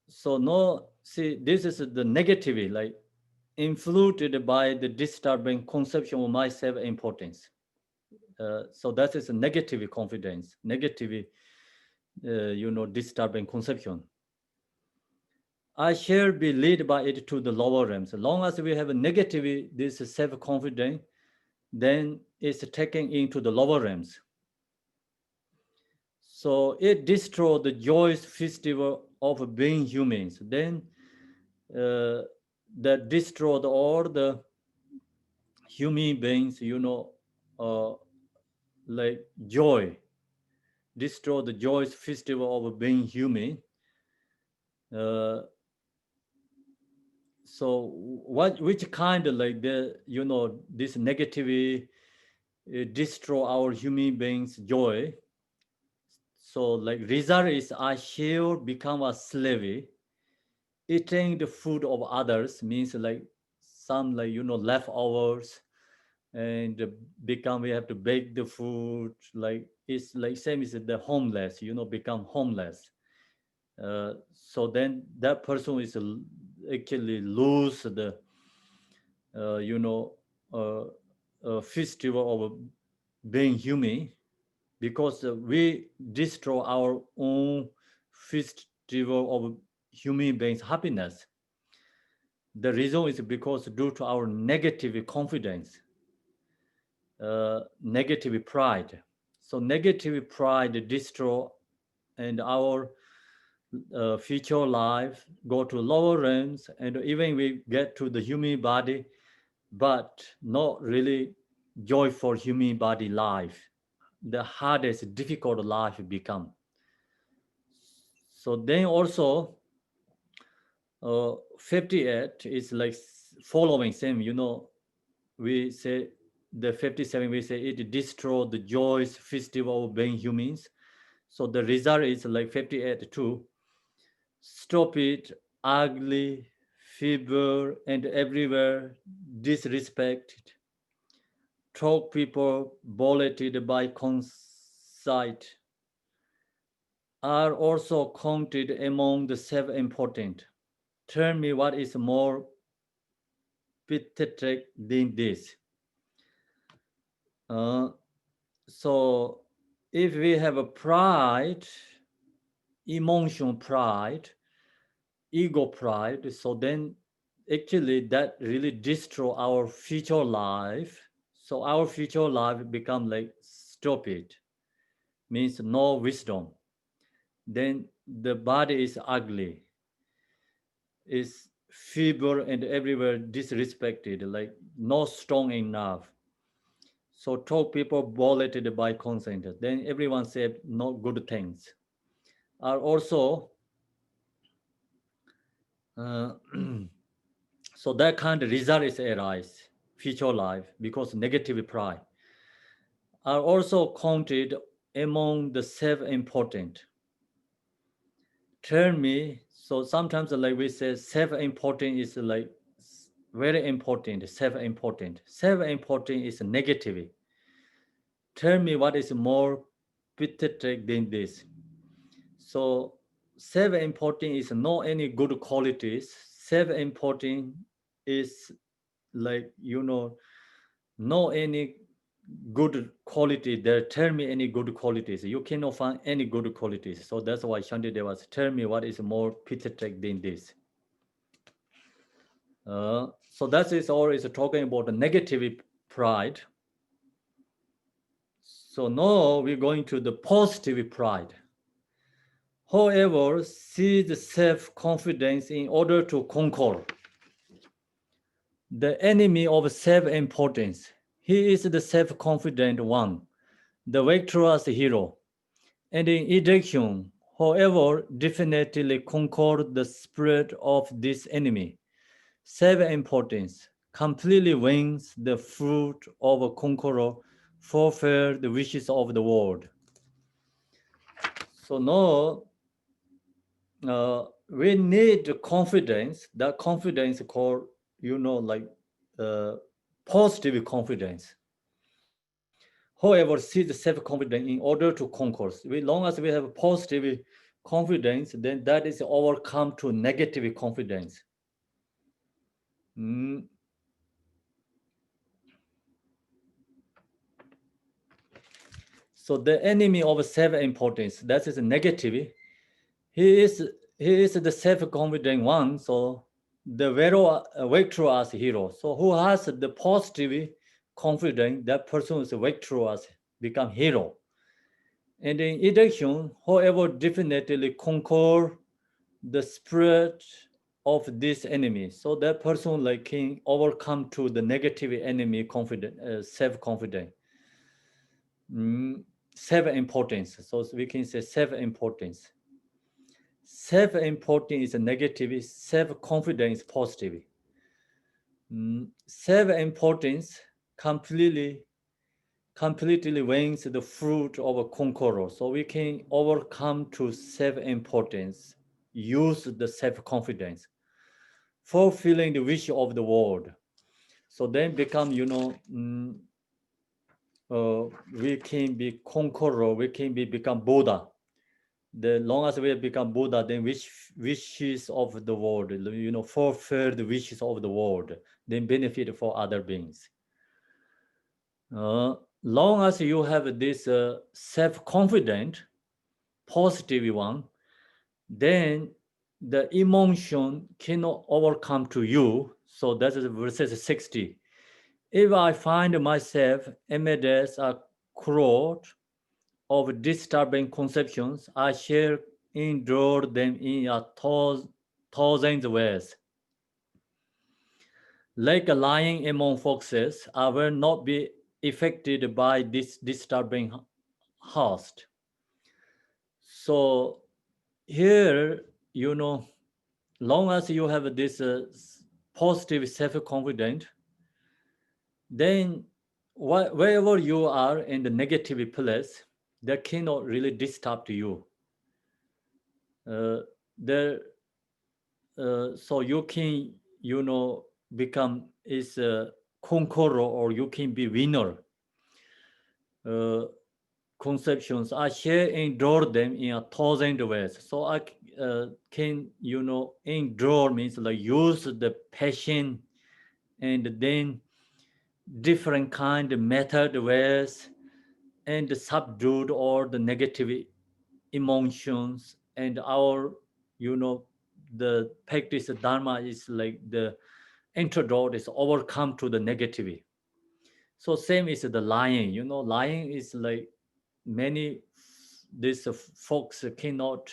So no, see, this is the negative, like influenced by the disturbing conception of my self-importance. So that is a negative confidence, negative, disturbing conception. I shall be led by it to the lower realms. As long as we have a negative, this self-confidence, then it's taken into the lower realms. So it destroys the joyous festival of being humans. Then that destroyed all the human beings, like joy, destroy the joyous festival of being human. So which kind of like this negativity destroy our human beings joy. So like result is I shall become a slave. Eating the food of others means like some leftovers, and we have to bake the food, like it's like same as the homeless, become homeless. So then that person is actually lose the festival of being human, because we destroy our own festival of human beings happiness. The reason is because due to our negative confidence, negative pride. So negative pride destroy, and our future life go to lower realms, and even we get to the human body, but not really joyful human body life. The hardest, difficult life become. So then also 58 is like following same, we say the 57, we say it destroy the joys festival of being humans. So the result is like 58 too. Stop it, ugly, fever, and everywhere disrespected. Talk people bulleted by conceit. are also counted among the self-important. Tell me what is more pathetic than this. So if we have a pride, emotion pride, ego pride, so then actually that really destroy our future life. So our future life become like stupid, means no wisdom. Then the body is ugly, is feeble and everywhere disrespected, like not strong enough. So talk people violated by consent. Then everyone said no good things. Are also so that kind of result is arise future life because negative pride are also counted among the self-important. Tell me, so sometimes like we say self-important is like very important, self-important. Self-important is negative. Tell me what is more pathetic than this. So self-important is not any good qualities. Self-important is like, no any good quality there. Tell me any good qualities. You cannot find any good qualities. So that's why Shantideva was tell me what is more pathetic than this. So that is always talking about the negative pride. So now we're going to the positive pride. However, see the self-confidence in order to conquer the enemy of self-importance. He is the self-confident one, the victorious hero. And in ejection, however, definitely conquer the spirit of this enemy. Self-importance completely wins the fruit of a conqueror, fulfill the wishes of the world. So now, we need confidence. That confidence called, like positive confidence. However, see the self-confidence in order to conquer. As long as we have positive confidence, then that is overcome to negative confidence. So the enemy of self-importance, that is negative. He is the self-confident one. So the victorious hero. So who has the positive confidence, that person is victorious, become hero. And in ejection, however, definitely conquer the spirit of this enemy. So that person like can overcome to the negative enemy confident, self-confident. Self-importance. So we can say self-importance. Self-importance is a negative, self-confidence is positive. Self-importance completely wins the fruit of a conqueror. So we can overcome to self-importance, use the self-confidence, fulfilling the wish of the world. So then become, we can be conqueror, we can become Buddha. The long as we become Buddha, then wishes of the world, fulfill the wishes of the world, then benefit for other beings. Long as you have this self-confident, positive one, then the emotion cannot overcome to you. So that is verse 60. If I find myself amidst a crowd of disturbing conceptions, I shall endure them in a thousand ways. Like a lion among foxes, I will not be affected by this disturbing host. So here, long as you have this positive self-confidence, then wherever you are in the negative place, that cannot really disturb to you. So you can, become conqueror, or you can be winner. conceptions, I share endure them in 1,000 ways. So I can, endure means like use the passion and then different kind of method ways and subdued all the negative emotions and our, the practice of Dharma is like the antidote is overcome to the negativity. So same is the lying, lying is like many these folks cannot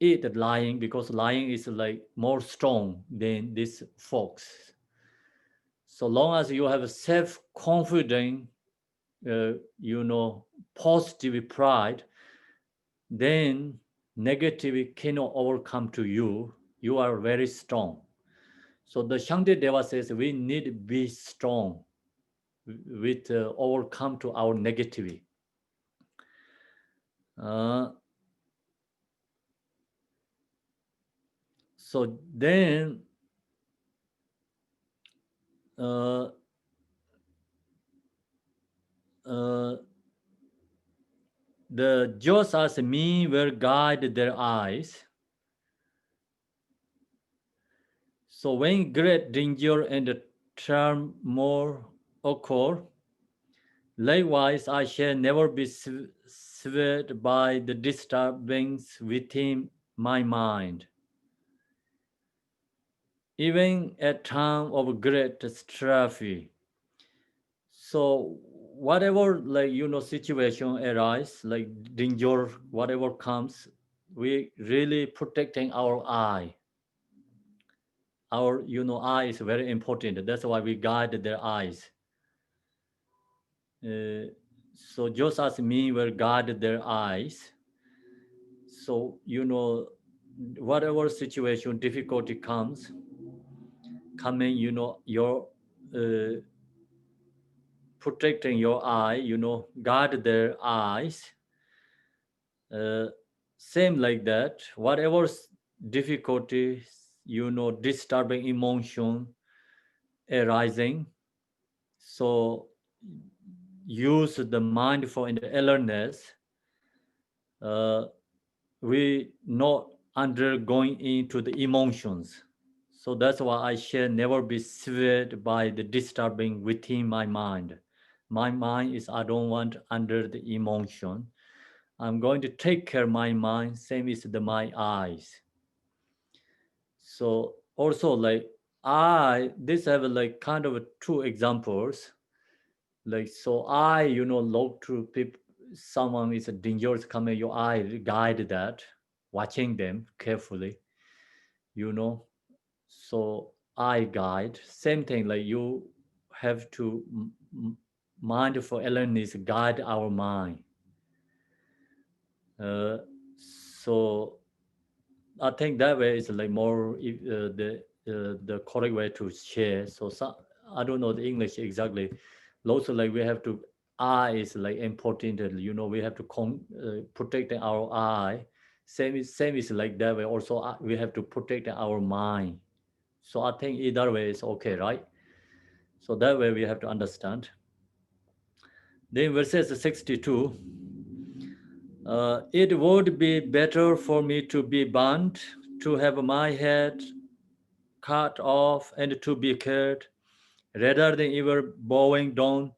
eat lying because lying is like more strong than these folks. So long as you have a self-confident, positive pride, then negativity cannot overcome to you. You are very strong. So the Shantideva says we need to be strong with overcome to our negativity. So then the just as me will guide their eyes. So when great danger and turmoil occur, likewise I shall never be swayed by the disturbance within my mind. Even at time of great strophe. So whatever situation arise, like danger, whatever comes, we really protecting our eye. Our eye is very important. That's why we guide their eyes. So just as me will guide their eyes. So whatever situation difficulty comes, coming, you're protecting your eye, guard their eyes. Same like that. Whatever difficulties, disturbing emotion arising. So use the mindful and alertness. We not undergoing into the emotions. So that's why I shall never be swayed by the disturbing within my mind. My mind is I don't want under the emotion. I'm going to take care of my mind, same is my eyes. So also like this have like kind of two examples. Like, so I, look to people, someone is a dangerous coming, your eye guide that, watching them carefully, So I guide, same thing, like you have to mindful awareness guide our mind. So I think that way is like more the correct way to share. So I don't know the English exactly. Also, like we have to eye is like important. We have to protect our eye. Same is like that way. Also, we have to protect our mind. So I think either way is okay, right? So that way we have to understand. Then verses 62. It would be better for me to be burnt, to have my head cut off and to be killed, rather than ever bowing down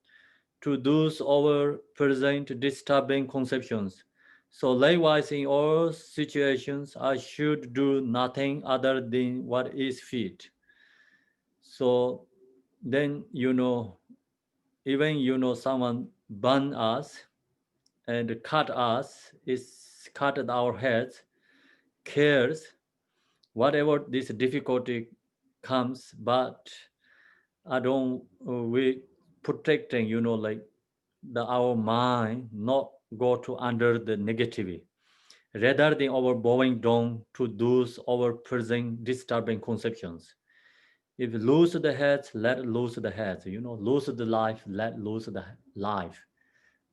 to those over present disturbing conceptions. So likewise in all situations, I should do nothing other than what is fit. So then, even, someone burn us and cut us, is cut our heads, cares, whatever this difficulty comes, but I don't, we protecting, like our mind not go to under the negativity, rather than our bowing down to those our present disturbing conceptions. If lose the heads, let lose the heads, lose the life, let lose the life.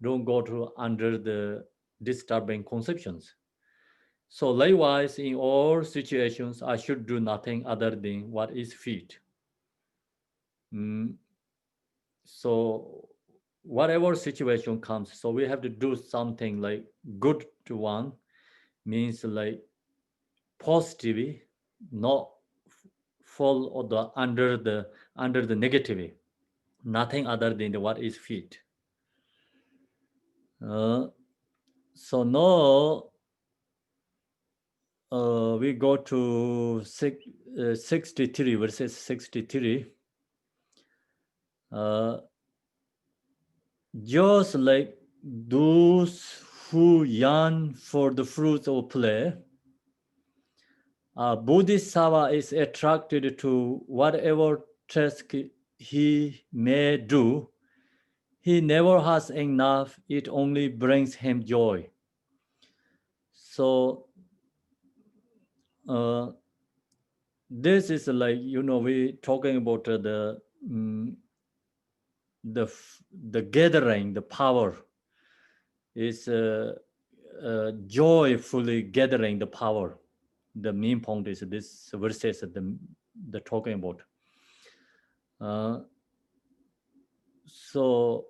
Don't go to under the disturbing conceptions. So likewise, in all situations, I should do nothing other than what is fit. So whatever situation comes, so we have to do something like good to one, means like positive, not fall or the under the negative, nothing other than what is fit. So now we go to 63 verses 63. Just like those who yearn for the fruits of play, Bodhisattva is attracted to whatever task he may do. He never has enough, it only brings him joy. So this is like, we talking about the gathering, the power is joyfully gathering the power. The main point is this verses the talking about. So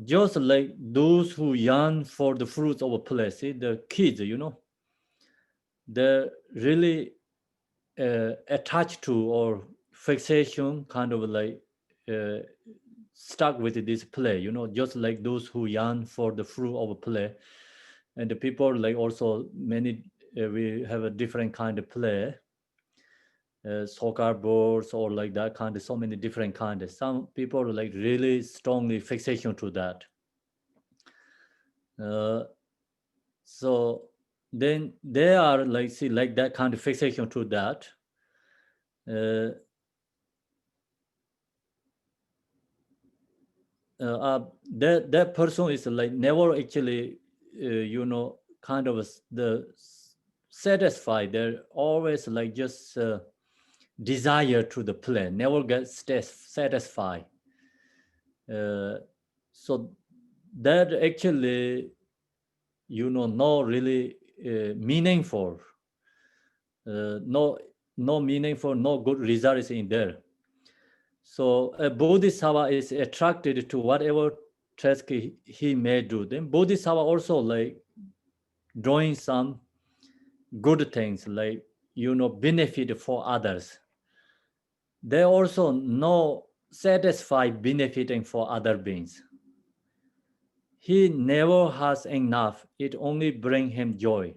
just like those who yearn for the fruits of a place, see, the kids, they're really attached to or fixation, kind of like stuck with this play, just like those who yearn for the fruit of a play. And the people like also many, we have a different kind of play, soccer boards or like that kind of, so many different kinds. Some people like really strongly fixation to that. So then they are like, see, like that kind of fixation to that. That person is like never actually, kind of satisfied. They're always like just desire to the play, never get satisfied. So that actually, no really meaningful, no meaningful, no good results in there. So a Bodhisattva is attracted to whatever task he may do. Then Bodhisattva also like doing some good things, like, benefit for others. They also no satisfied benefiting for other beings. He never has enough. It only brings him joy.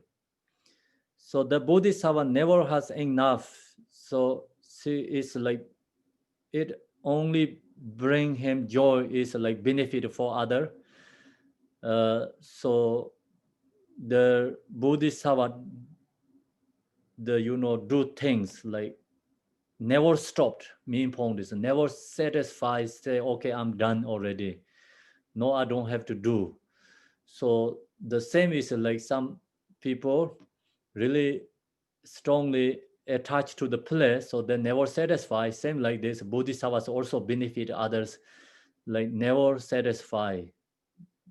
So the Bodhisattva never has enough. So see, it's like it only bring him joy, is like benefit for other. So the Bodhisattva, do things like never stopped. Main point is never satisfied, say, okay, I'm done already. No, I don't have to do. So the same is like some people really strongly attached to the place, so they never satisfy. Same like this, Bodhisattvas also benefit others, like never satisfy.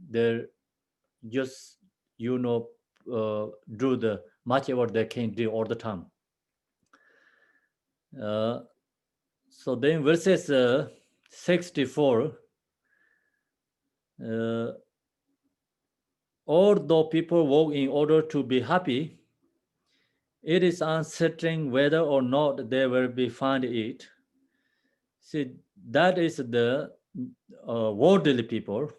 They're just, do the much ever they can do all the time. So then verses 64, although people walk in order to be happy, it is uncertain whether or not they will be find it. See, that is the worldly people.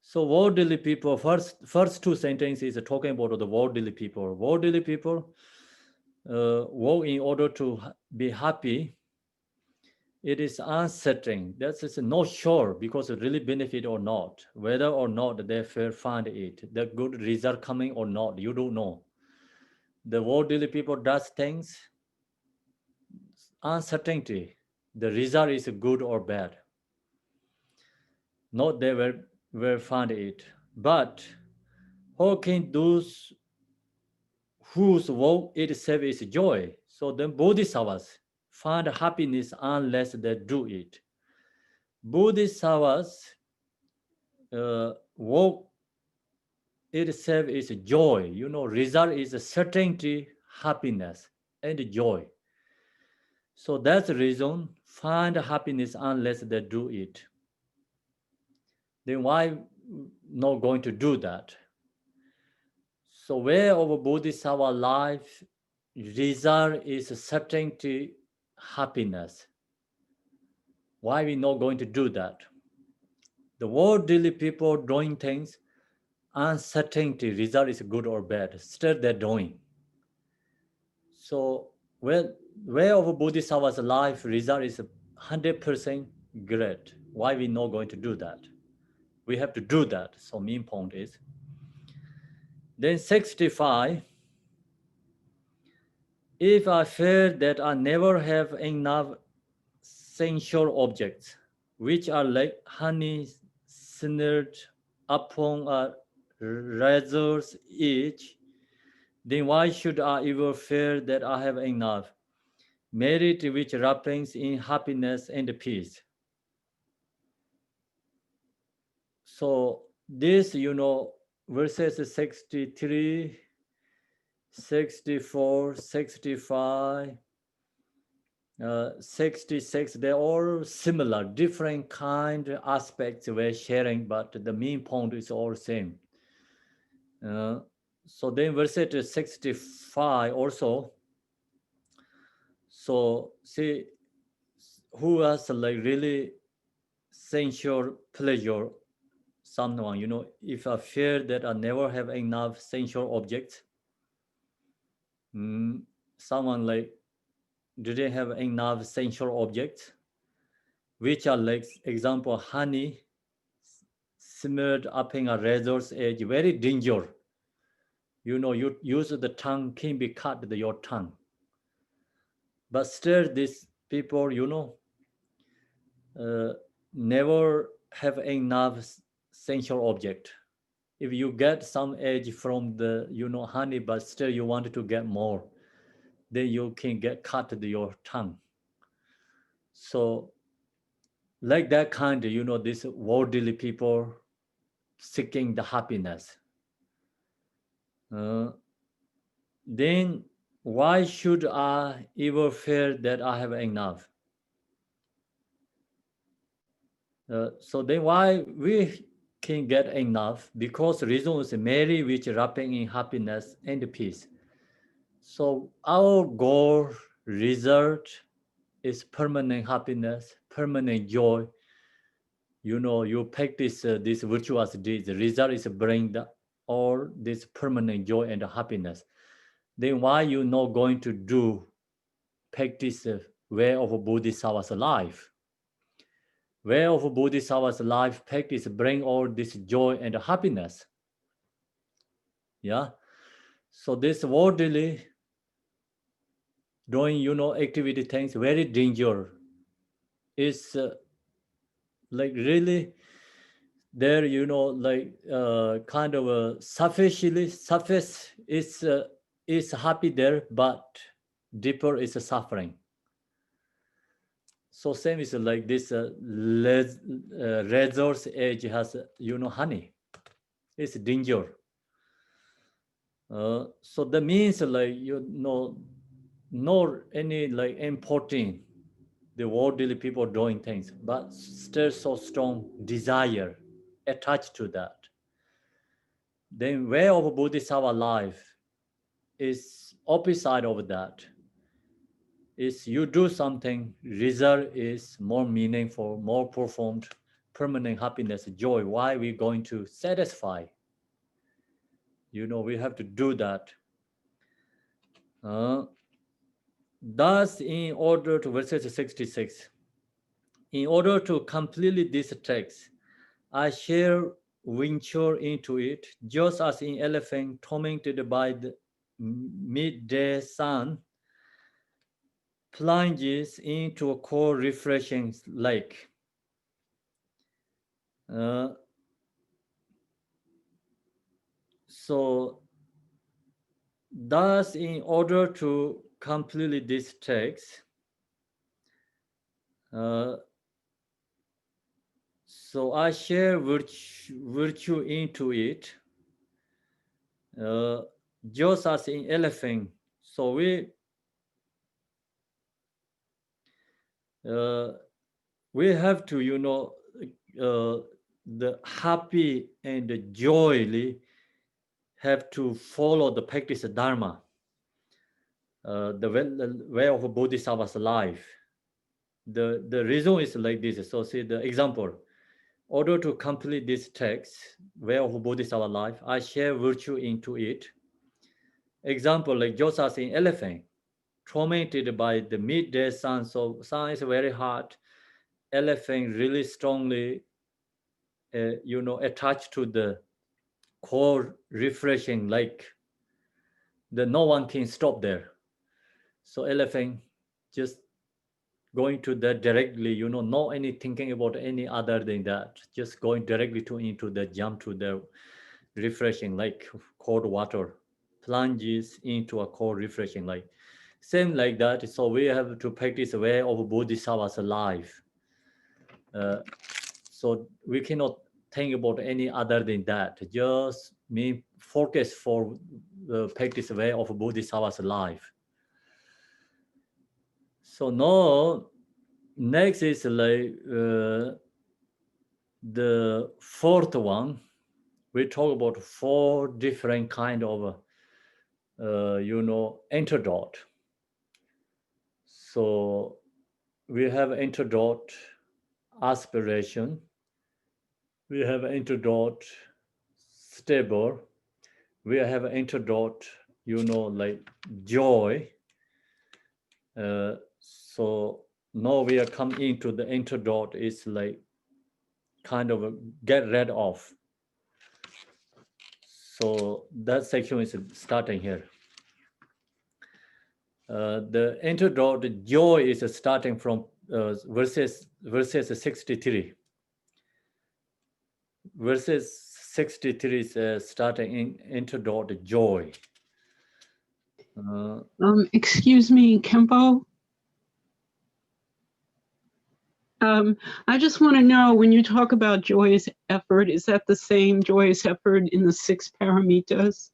So worldly people, first two sentences are talking about the worldly people. Worldly people walk in order to be happy. It is uncertain. That is not sure because it really benefit or not, whether or not they find it, the good result coming or not, you don't know. The worldly people does things, uncertainty, the result is good or bad. Not they will find it. But how can those whose work itself is joy? So then Bodhisattvas find happiness unless they do it. Bodhisattvas work itself is joy. Result is certainty, happiness, and joy. So that's the reason, find happiness unless they do it. Then why not going to do that? So way of Bodhisattva life, result is certainty, happiness. Why we not going to do that? The worldly people doing things, uncertainty, result is good or bad, still they're doing. So way of Bodhisattva's life, result is 100% great. Why we not going to do that? We have to do that. So main point is. Then 65, if I feel that I never have enough sensual objects, which are like honey smeared upon a razor's edge, then why should I ever fear that I have enough merit which wrappings in happiness and peace? So this, verses 63, 64, 65, 66, they're all similar, different kind of aspects we're sharing, but the main point is all same. So then verse 65 also. So see, who has like really sensual pleasure, someone, if I fear that I never have enough sensual objects, someone like didn't have enough sensual objects, which are like example honey smeared up in a razor's edge, very dangerous. You use the tongue, can be cut your tongue. But still these people, never have enough sensual object. If you get some edge from the, honey, but still you want to get more, then you can get cut your tongue. So like that kind, these worldly people seeking the happiness. Then why should I ever fear that I have enough? So then why we can get enough? Because reason is merely which wrapping in happiness and peace. So our goal, result is permanent happiness, permanent joy. You practice this virtuous deeds. The result is bring all this permanent joy and happiness. Then why you not going to do practice way of Bodhisattva's life? Way of Bodhisattva's life practice bring all this joy and happiness. Yeah. So this worldly doing, activity things very dangerous. Is like really there, like kind of a surface is happy there, but deeper is suffering. So same is like this razor's edge has, honey. It's danger. So that means like, not any like important, the worldly people doing things, but still so strong desire attached to that. Then way of Bodhisattva life is opposite of that. Is you do something, result is more meaningful, more profound, permanent happiness, joy. Why we going to satisfy? We have to do that. Thus, in order to, verse 66, in order to completely this text, I shall venture into it, just as an elephant tormented by the midday sun plunges into a cold, refreshing lake. So, thus, in order to completely this text, so I share virtue into it, just as in elephant. So we we have to, the happy and the joyly have to follow the practice of Dharma, the way of Bodhisattva's life. The reason is like this. So see the example. In order to complete this text, way of Bodhisattva life, I share virtue into it. Example, like just as in elephant, tormented by the midday sun, so sun is very hot, elephant really strongly, attached to the cold, refreshing lake. No one can stop there. So elephant just going to that directly, no any thinking about any other than that, just going directly into the jump to the refreshing like cold water, plunges into a cold refreshing like same like that. So we have to practice the way of Bodhisattva's life. So we cannot think about any other than that, just me focus for the practice way of Bodhisattva's life. So now next is like the fourth one. We talk about 4 different kind of antidote. So we have antidote aspiration, we have antidote stable, we have antidote like joy. So now we are coming into the antidote is like kind of a get rid of. So that section is starting here. The antidote, the joy is starting from verses 63. Verses 63 is starting in antidote joy. Excuse me, Khenpo. I just want to know, when you talk about joyous effort, is that the same joyous effort in the 6 paramitas?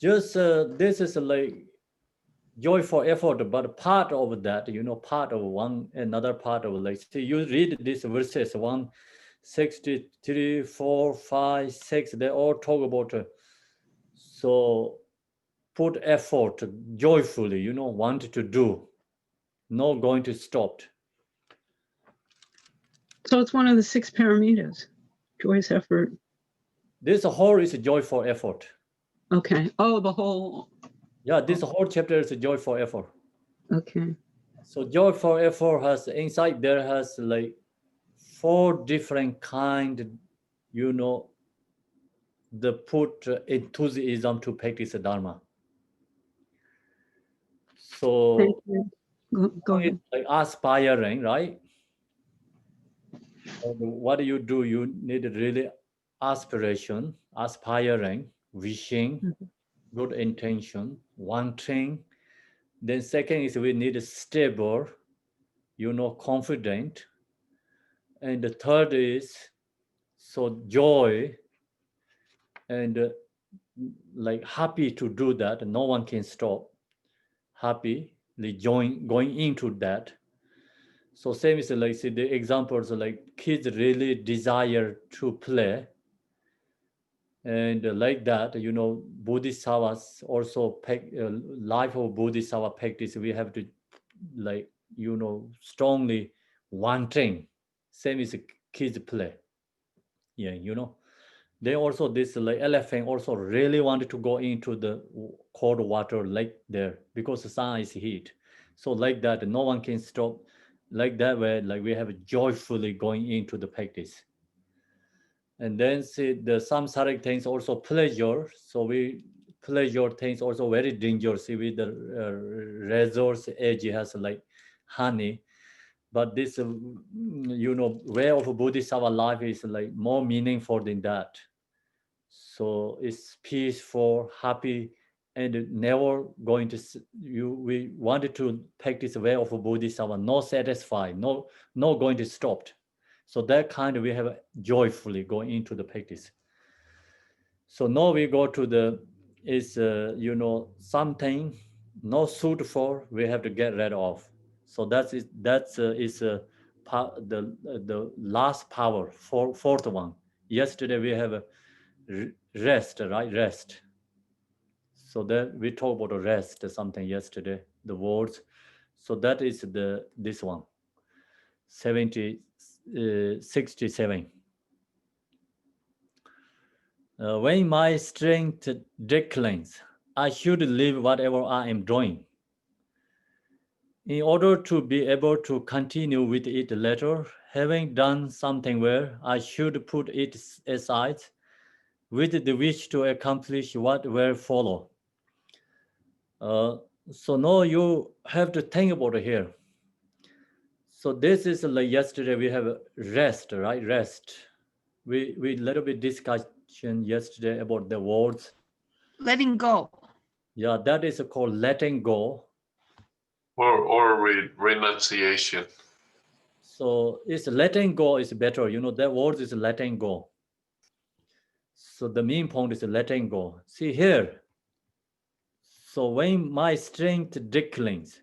Just this is like joyful effort, but part of that, part of one, another part of like, so you read these verses 163, 4, 5, 6, they all talk about, so put effort joyfully, want to do, not going to stop. So it's one of the 6 paramitas, joyous effort. This whole is a joyful effort. Okay. Oh, the whole. Yeah, this whole chapter is a joyful effort. Okay. So joyful effort has inside there has like 4 different kind, the put enthusiasm to practice the Dharma. So Thank you. Go ahead. like aspiring, right? What do? You need really aspiration, aspiring, wishing, good intention, wanting. Then second is we need a stable, confident. And the third is so joy and like happy to do that. No one can stop. Happy, going into that. So same is like, see the examples like kids really desire to play. And like that, Bodhisattvas also life of Bodhisattva practice, we have to like, strongly wanting. Same as kids play. Yeah, They also, this like elephant also really wanted to go into the cold water like there because the sun is heat. So like that, no one can stop. Like that way, like we have joyfully going into the practice. And then see the samsaric things also pleasure. So we pleasure things also very dangerous. See with the resource edge has like honey. But this, way of Bodhisattva life is like more meaningful than that. So it's peaceful, happy, and never going to, we wanted to practice the way of Bodhisattva, not satisfied, no going to stop. So that kind of we have joyfully going into the practice. So now we go to the, is, something no suit for, we have to get rid of. So that's the last power, fourth one. Yesterday we have a rest, right? Rest. So that we talked about rest something yesterday, the words. So that is this one, 67. When my strength declines, I should leave whatever I am doing. In order to be able to continue with it later, having done something well, I should put it aside with the wish to accomplish what will follow. So now you have to think about it here. So this is like yesterday we have rest, right? Rest. We little bit discussion yesterday about the words. Letting go. Yeah, that is called letting go. Or renunciation. So it's letting go is better. You know, that word is letting go. So the main point is letting go. See here. So when my strength declines,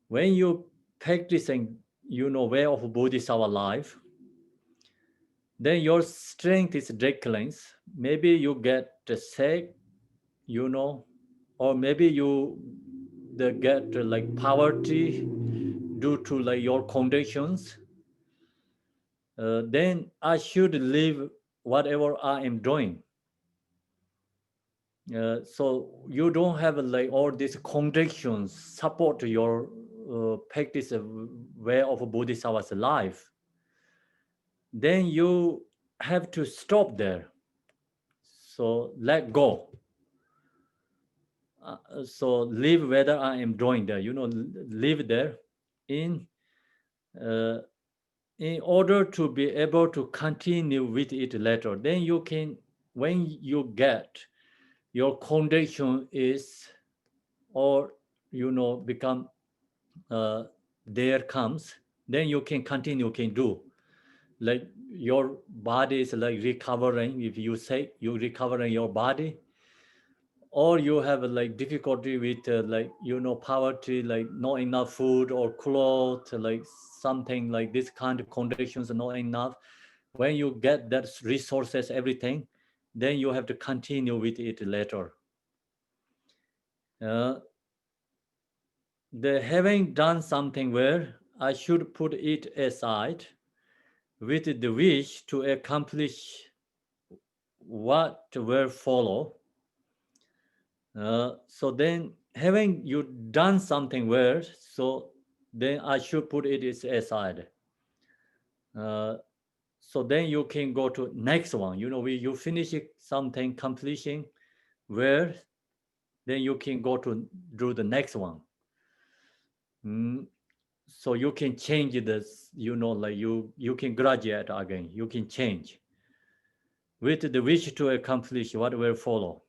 when you practicing, you know, way of Bodhisattva life, then your strength is declines. Maybe you get sick, you know, or maybe you get like poverty due to like your conditions. Then I should leave whatever I am doing. So you don't have like all these conditions support your practice way of Bodhisattva's life. Then you have to stop there. So let go. So leave whether I am doing there, you know, live there in order to be able to continue with it later. Then you can, when you get your condition is, or you know, become there comes, then you can continue, can do. Like your body is like recovering, if you say you recovering your body, or you have like difficulty with like, you know, poverty, like not enough food or clothes, like something like this kind of conditions are not enough. When you get that resources, everything, then you have to continue with it later. The having done something where I should put it aside with the wish to accomplish what will follow. So then having you done something where, so then I should put it aside. So then you can go to next one. You know, you finish something, completion where, then you can go to do the next one. So you can change this, you know, like you can graduate again, you can change with the wish to accomplish what will follow.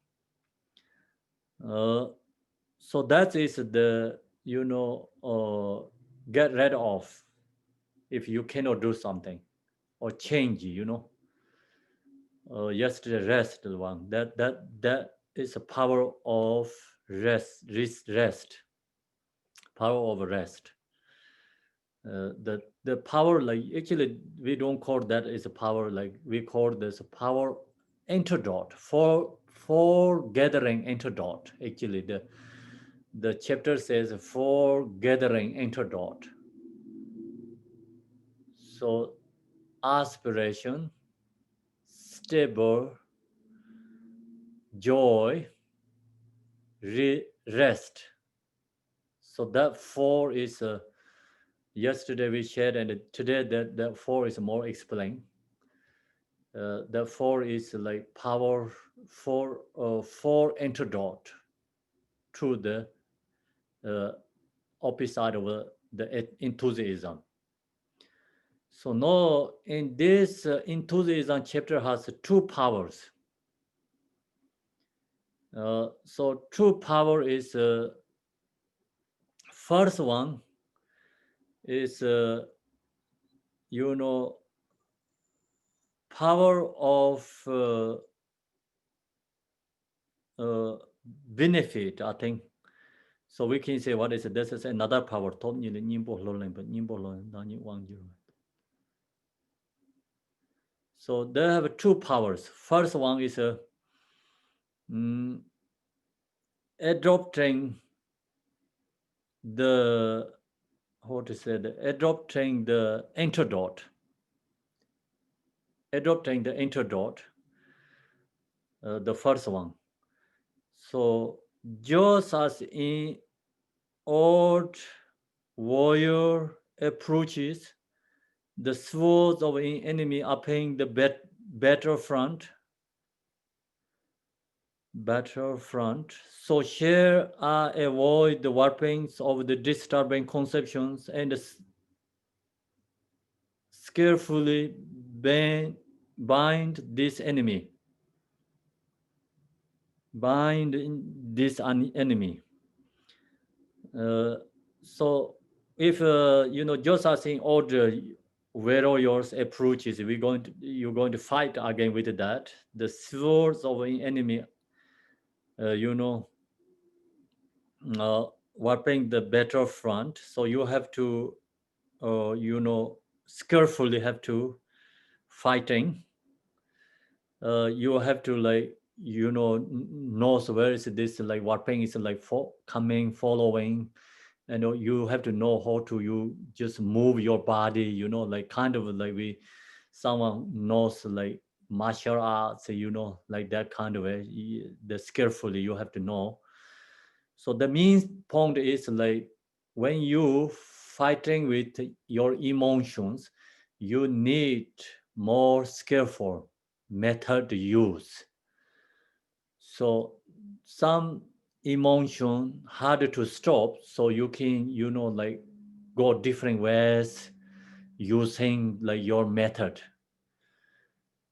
So that is the, you know, get rid of if you cannot do something, or change, you know. Yesterday rest one, that is a power of rest, power of rest. The power, like actually we don't call that as a power, like we call this a power antidote for gathering antidote. Actually the chapter says for gathering antidote. So aspiration, stable, joy, rest. So that four is yesterday we shared, and today that four is more explained. The four is like power for antidote to the opposite of the enthusiasm. So now in this enthusiasm chapter has two powers. So two power is first one is you know, power of benefit, I think. So we can say what is it? This is another power. So they have two powers. First one is adopting the adopting the antidote. Adopting the antidote, the first one. So just as in old warrior approaches, the swords of an enemy are playing the battlefront. So here I avoid the warpings of the disturbing conceptions and skillfully bind this enemy. Bind this enemy. So if just as in order warriors approaches, you're going to fight again with that. The swords of an enemy, warping the battlefront. So you have to, skillfully have to fighting. You have to knows where is this warping is coming, following. You have to know how to you just move your body, kind of someone knows martial arts, that kind of way. The skillfully you have to know. So the main point is when you fighting with your emotions, you need more skillful method use. So some emotion harder to stop, so you can go different ways using your method.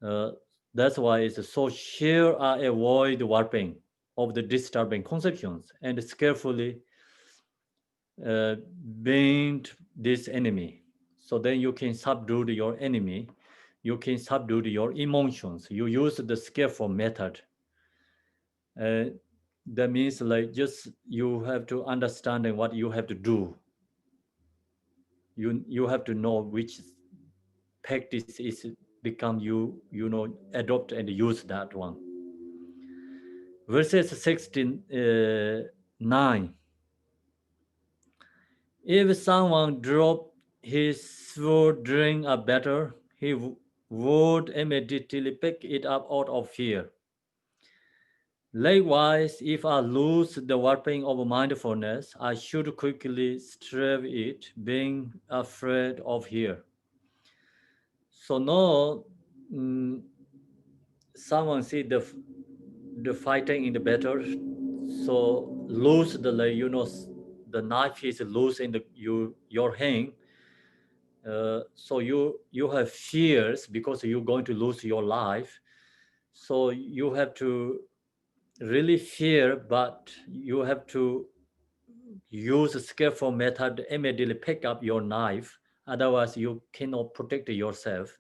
That's why it's so sure I avoid warping of the disturbing conceptions and skillfully bind this enemy. So then you can subdue your enemy, you can subdue your emotions. You use the skillful method. That means just you have to understand what you have to do. You have to know which practice is become you adopt and use that one. Verses 69. If someone dropped his sword during a battle, he would immediately pick it up out of fear. Likewise, if I lose the warping of mindfulness, I should quickly strive it, being afraid of fear. So now, someone see the fighting in the battle, so lose the the knife is loose in your hand. So you have fears because you're going to lose your life. So you have to really fear, but you have to use a skillful method, immediately pick up your knife. Otherwise, you cannot protect yourself.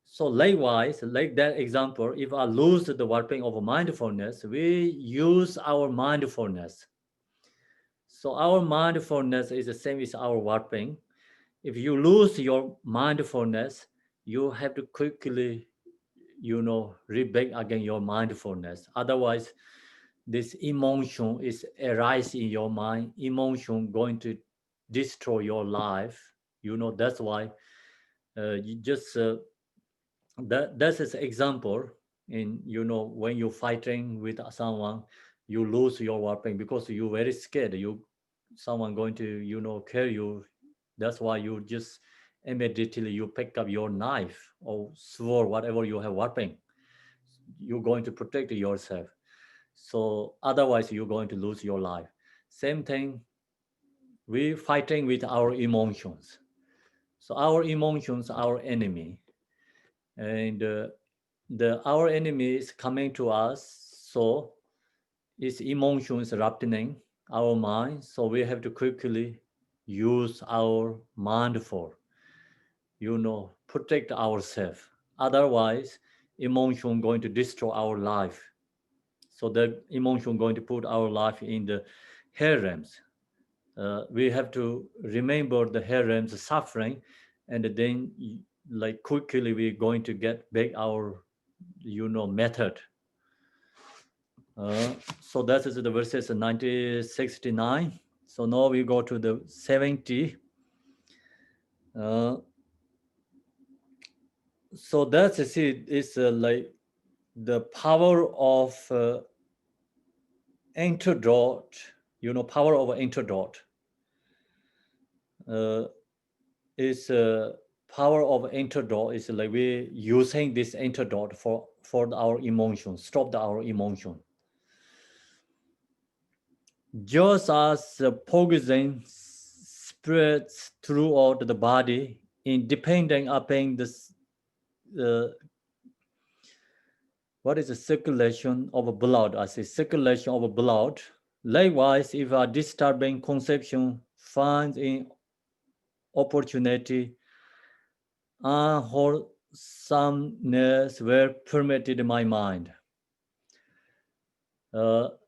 So likewise, like that example, if I lose the warping of mindfulness, we use our mindfulness. So our mindfulness is the same as our warping. If you lose your mindfulness, you have to quickly, rebuild again your mindfulness. Otherwise, this emotion is arise in your mind, emotion going to destroy your life. That's why you just that's an example in when you're fighting with someone, you lose your warping because you're very scared someone going to kill you. That's why you just immediately you pick up your knife or sword, whatever you have warping. You're going to protect yourself. So otherwise you're going to lose your life. Same thing, we fighting with our emotions. So our emotions are our enemy, and our enemy is coming to us. So its emotions erupting our mind. So we have to quickly use our mindful, protect ourselves. Otherwise, emotion going to destroy our life. So the emotion going to put our life in the harems. We have to remember the harems suffering, and then like quickly we're going to get back our method. So that is the verses 1969. So now we go to the 70. So that's it. It's like the power of antidote. Power of antidote. Is power of antidote is like we're using this antidote for our emotion, stop our emotion. Just as poison spreads throughout the body, independent upon this, what is the circulation of blood? I say circulation of blood. Likewise, if a disturbing conception finds in opportunity, unwholesomeness were permitted in my mind.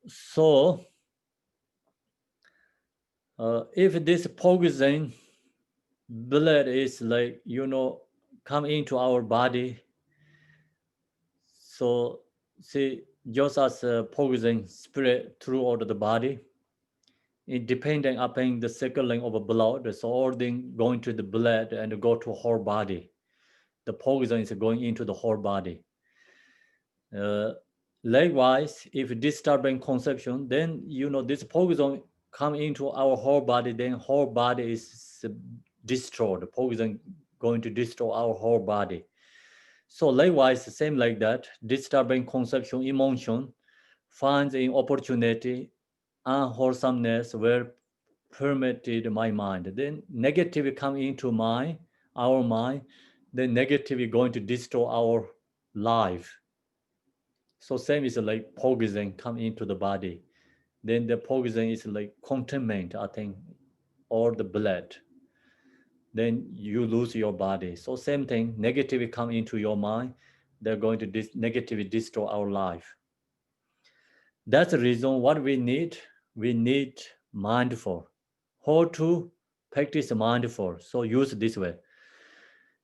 So, if this poison blood is like, come into our body, so see, just as poison spread throughout the body, it depending upon the circling of blood, so all thing going to the blood and go to whole body. The poison is going into the whole body. Likewise, if disturbing conception, then this poison come into our whole body, then whole body is destroyed. The poison going to destroy our whole body. So likewise, same like that, disturbing conception, emotion finds in opportunity, unwholesomeness were permitted my mind. Then negative come into our mind, then negative is going to destroy our life. So same is like poison come into the body. Then the poison is like contaminate, I think, or the blood. Then you lose your body. So same thing, negative come into your mind, they're going to negatively destroy our life. That's the reason what we need mindful. How to practice mindful? So use this way.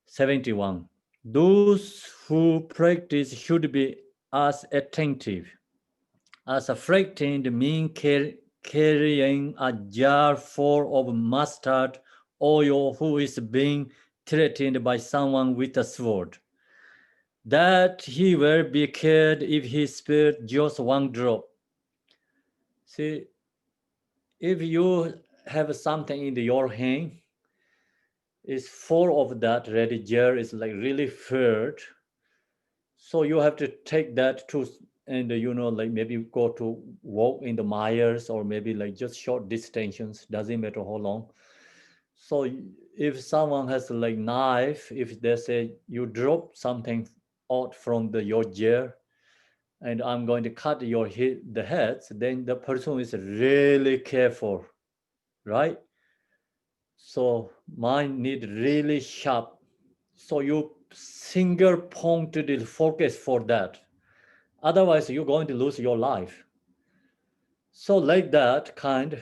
71. Those who practice should be as attentive as a frightened mean carrying a jar full of mustard oil who is being threatened by someone with a sword, that he will be killed if he spared just one drop. See, if you have something in your hand, it's full of that red jar, is like really filled. So you have to take that to, and like maybe go to walk in the miles, or maybe like just short distances, doesn't matter how long. So if someone has like knife, if they say you drop something out from your jar, and I'm going to cut the heads, then the person is really careful, right? So mind need really sharp. So you single pointed focus for that. Otherwise, you're going to lose your life. So like that kind,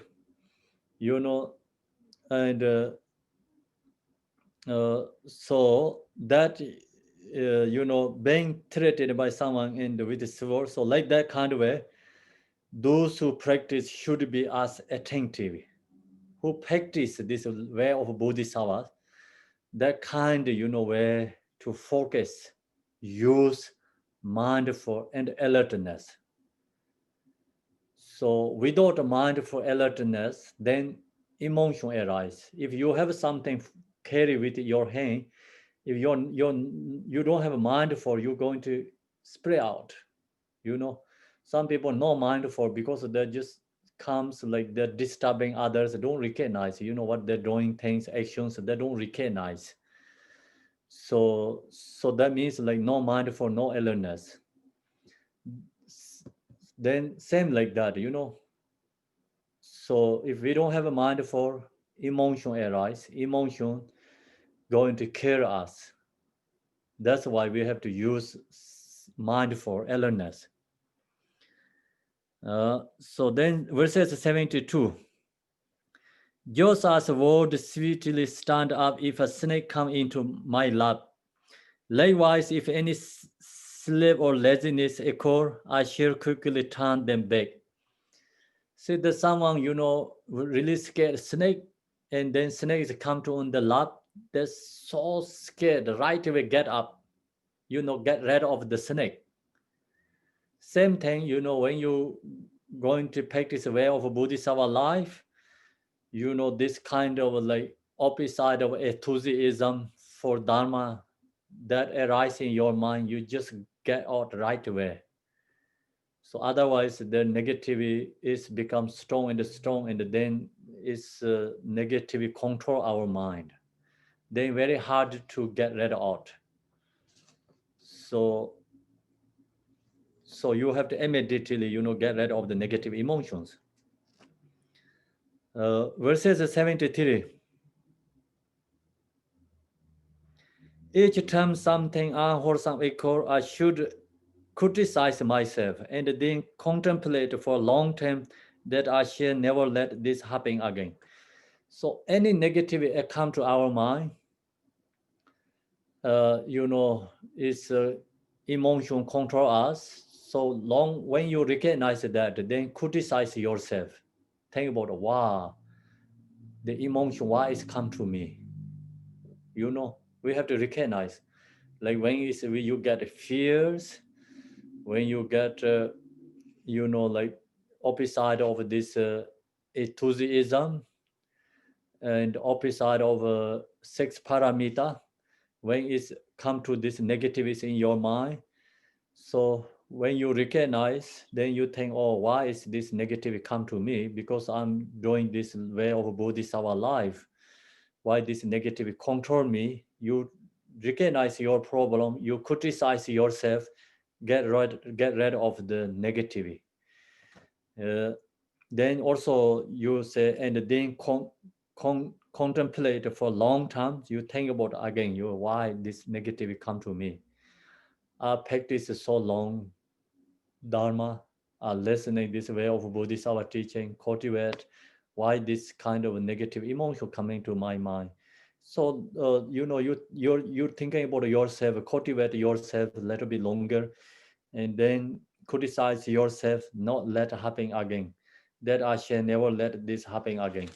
and so that, being threatened by someone and with the sword, so like that kind of way, those who practice should be as attentive. Who practice this way of Bodhisattva, that kind, way to focus, use mindful and alertness. So without a mindful alertness, then emotion arises. If you have something carry with your hand, if you don't have a mindful, you're going to spread out. Some people not mindful because they just comes like they're disturbing others, they don't recognize, what they're doing, things, actions, they don't recognize. So that means like no mindful, no alertness. Then same like that, So if we don't have a mindful, emotion arise, emotion going to kill us. That's why we have to use mindful alertness. So then verses 72. Just as would sweetly stand up if a snake come into my lap. Likewise, if any sleep or laziness occur, I shall quickly turn them back. See that someone, really scared snake, and then snakes come to on the lap. They're so scared, right away get up, get rid of the snake. Same thing, when you going to practice a way of a Bodhisattva life, this kind of like opposite of enthusiasm for Dharma that arises in your mind, you just get out right away. So otherwise, the negativity is become strong, and then is negativity control our mind. Then very hard to get rid of. So you have to immediately, get rid of the negative emotions. Verses 73. Each time something unwholesome occurs, I should criticize myself and then contemplate for a long time that I shall never let this happen again. So any negativity come to our mind, is emotion control us. So long when you recognize that, then criticize yourself. Think about, wow, the emotion, why it's come to me? We have to recognize, like when you get fears, when you get, like opposite of this enthusiasm and opposite of 6 parameter, when it's come to this negativeness in your mind. So when you recognize, then you think, oh, why is this negativity come to me? Because I'm doing this way of Bodhisattva life. Why this negativity control me? You recognize your problem, you criticize yourself, get rid of the negativity. Then also you say, and then contemplate for a long time. You think about again, why this negativity come to me? I practice so long Dharma, listening this way of Bodhisattva teaching, cultivate, why this kind of negative emotion coming to my mind. So you're thinking about yourself, cultivate yourself a little bit longer, and then criticize yourself, not let it happen again. That I shall never let this happen again.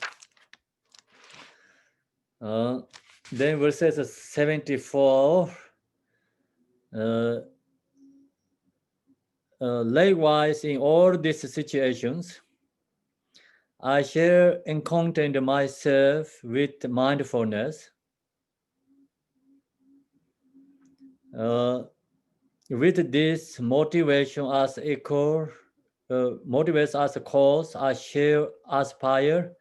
Then verses 74. Likewise, in all these situations, I shall encounter myself with mindfulness. With this motivation as echo, motivates as a cause, I shall aspire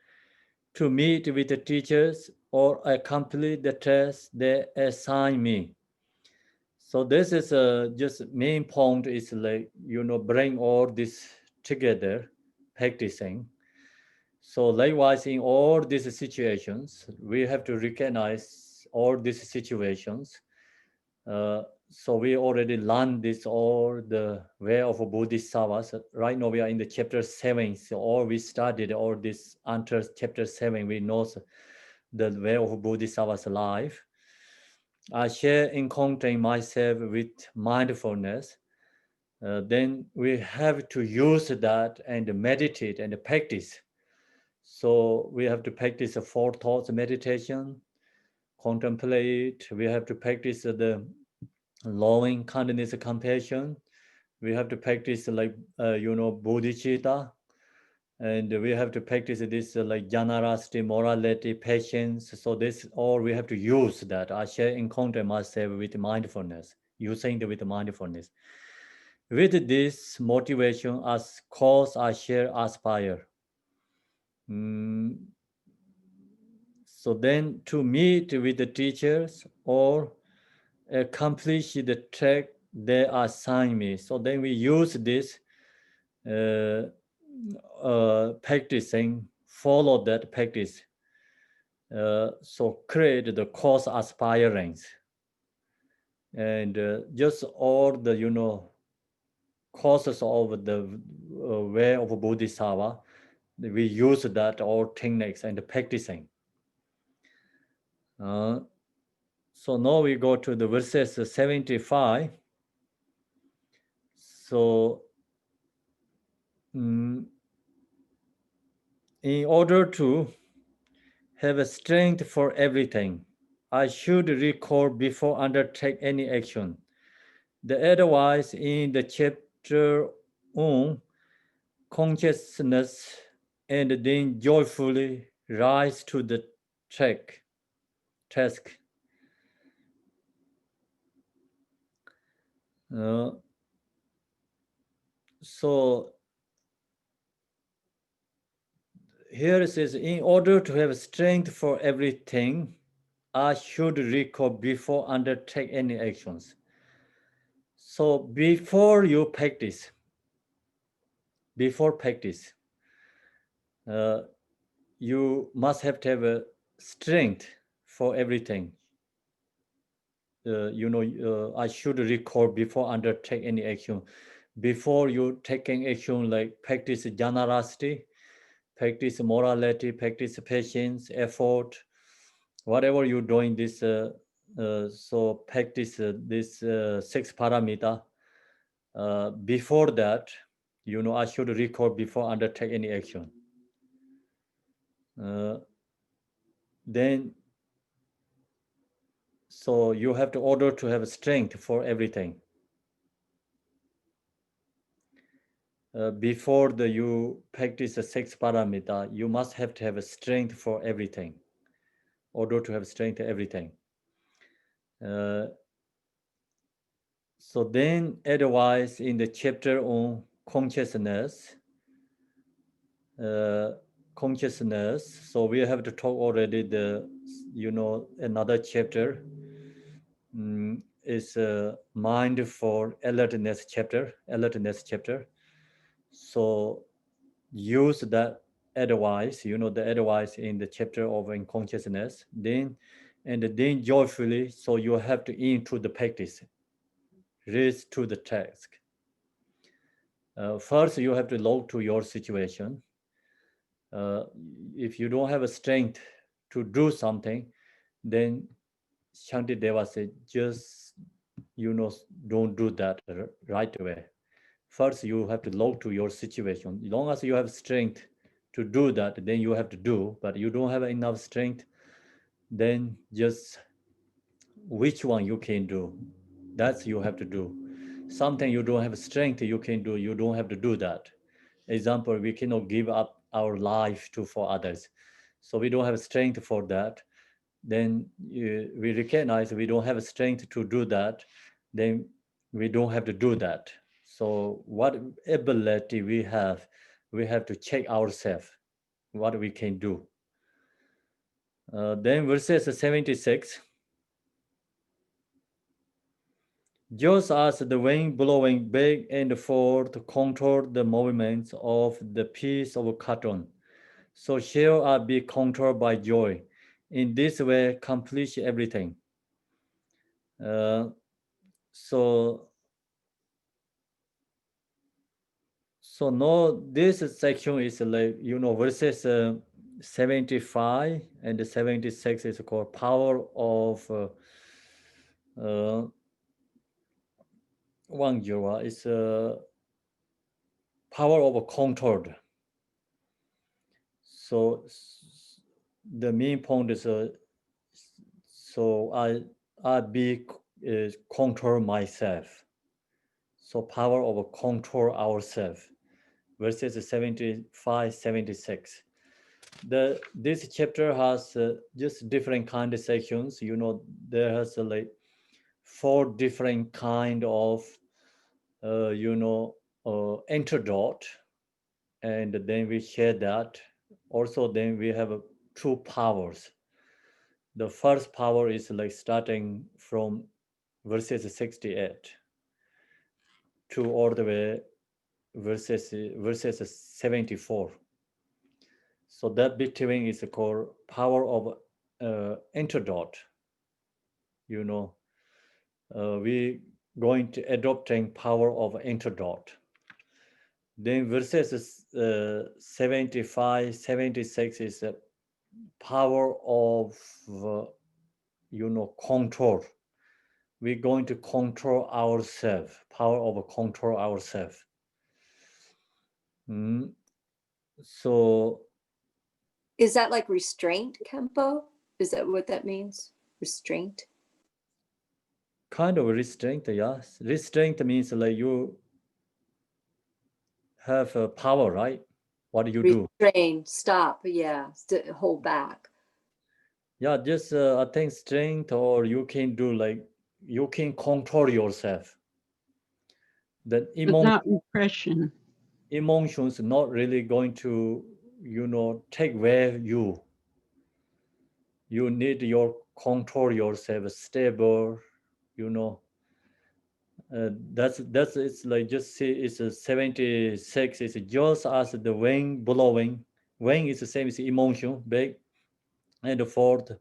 to meet with the teachers or complete the test they assign me. So this is just main point is like, bring all this together, practicing. So likewise, in all these situations, we have to recognize all these situations. So we already learned this, all the way of Bodhisattvas. Right now we are in the chapter 7. So all we studied all this until chapter 7, we know the way of Bodhisattva's life. I share encountering myself with mindfulness. Then we have to use that and meditate and practice. So we have to practice the 4 thoughts meditation, contemplate. We have to practice the loving kindness, compassion. We have to practice like bodhicitta, and we have to practice this like generosity, morality, patience. So this all we have to use that. I shall encounter myself with mindfulness, using with mindfulness. With this motivation as cause, I shall aspire. So then to meet with the teachers or accomplish the track they assign me. So then we use this practicing, follow that practice. So create the cause aspirings. And just all the, causes of the way of Bodhisattva. We use that all techniques and practicing. So now we go to the verses 75. So in order to have a strength for everything, I should recall before undertake any action. The advice in the chapter on consciousness and then joyfully rise to the task. So here it says, in order to have strength for everything, I should recall before undertake any actions. So before you practice, you must have to have a strength for everything. I should recall before undertake any action. Before you taking action, like practice generosity, practice morality, practice patience, effort, whatever you're doing this, so practice this 6 paramita. Before that, I should recall before undertake any action. Then, so you have to order to have strength for everything. Before you practice the 6 paramita, you must have to have a strength for everything. Order to have strength for everything. So then advice in the chapter on consciousness, so we have to talk already another chapter is mind for alertness chapter. So use that advice, the advice in the chapter of unconsciousness, then joyfully, so you have to into the practice, raise to the task. First, you have to look to your situation. If you don't have a strength to do something, then Shantideva said, just, don't do that right away. First, you have to look to your situation. As long as you have strength to do that, then you have to do, but you don't have enough strength, then just which one you can do, that's you have to do. Something you don't have strength you can do, you don't have to do that. Example, we cannot give up our life for others. So we don't have strength for that. Then we recognize we don't have strength to do that. Then we don't have to do that. So what ability we have to check ourselves, what we can do. Then verses 76. Just as the wind blowing back and forth controlled the movements of the piece of cotton, so shall I be controlled by joy. In this way, accomplish everything. So now this section is like, verses 75 and 76 is called power of Wangjura. It's power of controlled. So the main point is so I be control myself. So power of control ourselves. Verses 75, 76. This chapter has just different kind of sections. There has like 4 different kind of antidote, and then we share that. Also, then we have 2 powers. The first power is like starting from verses 68 to all the way verses 74. So that between is called power of antidote. We going to adopting power of antidote. Then verses 75, 76 is the power of, control. We're going to control ourselves, power of control ourselves. So Is that like restraint, Khenpo? Is that what that means? Restraint? kind of restraint, yes. Restraint means like you have power, right? What do you do? Restrain, stop, yeah, hold back. Yeah, just I think strength, or you can do like, you can control yourself. That But not repression. emotions not really going to, take away you. You need your control yourself, stable, that's it's like, just see, it's a 76, it's just as the wind blowing. Wind is the same as emotion, big, and the fourth,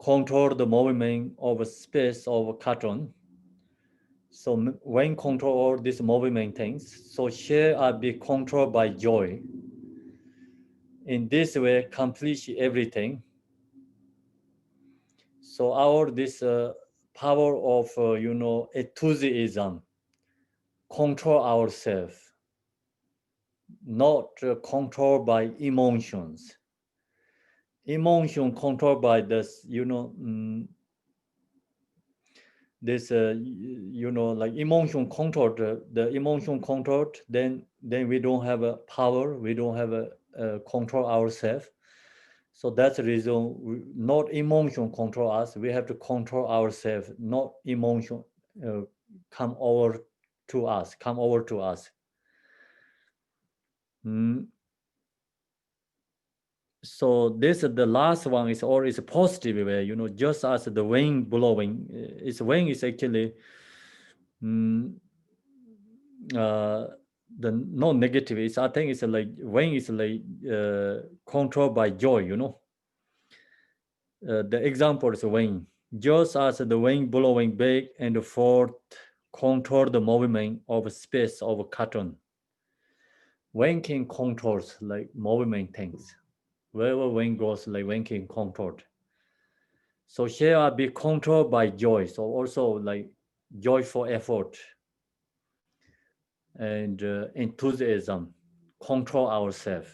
control the movement of space of carton. So when control all these movement things, so share are be controlled by joy. In this way, complete everything. So our this power of enthusiasm, control ourselves, not controlled by emotions. Emotion controlled by this, this like emotion controlled, the emotion controlled, then we don't have a power, we don't have a control ourselves. So that's the reason not emotion control us, we have to control ourselves, not emotion come over to us. So this the last one is always a positive way, just as the wind blowing. Its wind is actually the no negative. I think it's like wind is like controlled by joy, the example is wind. Just as the wind blowing back and forth control the movement of space of carton. Wind can control like movement things. Wherever wind goes, like wind can control. So here be controlled by joy. So also like joyful effort and enthusiasm, control ourselves.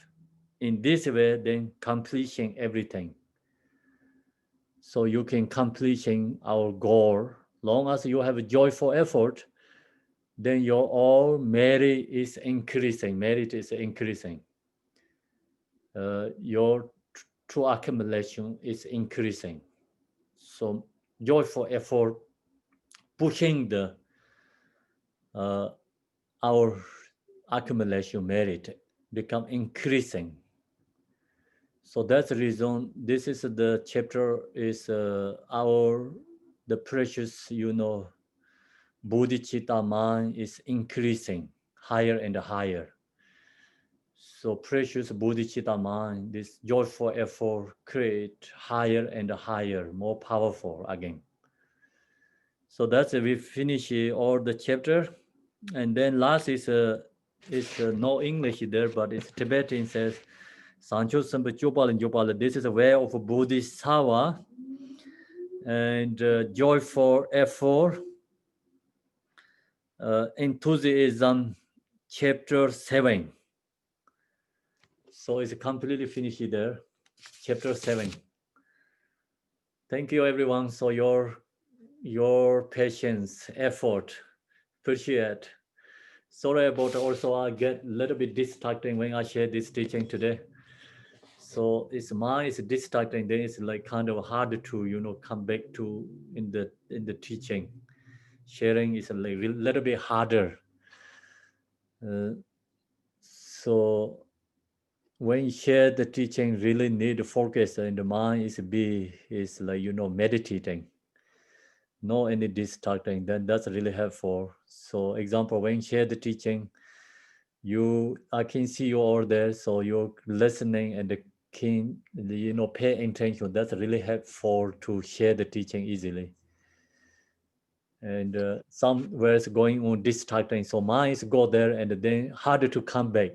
In this way, then completing everything. So you can completing our goal. Long as you have a joyful effort, then your all merit is increasing. Your true accumulation is increasing. So joyful effort pushing the our accumulation merit become increasing. So that's the reason this is the chapter is the precious bodhicitta mind is increasing higher and higher. So precious bodhicitta mind, this joyful effort create higher and higher, more powerful again. So that's we finish all the chapter, and then last is no English there, but it's Tibetan. Says Sancho Sampa Chopal. This is a way of Bodhisattva and joyful effort, enthusiasm, chapter 7. So it's completely finished there, chapter 7. Thank you everyone. So your patience, effort, appreciate. Sorry about also I get a little bit distracting when I share this teaching today. So it's distracting, then it's like kind of hard to come back to in the teaching. Sharing is a little bit harder. So when you share the teaching, really need to focus in the mind is like meditating. No any distracting, then that's really helpful. So example, when you share the teaching, I can see you all there, so you're listening and can pay attention. That's really helpful to share the teaching easily. And somewhere is going on distracting. So minds go there and then harder to come back.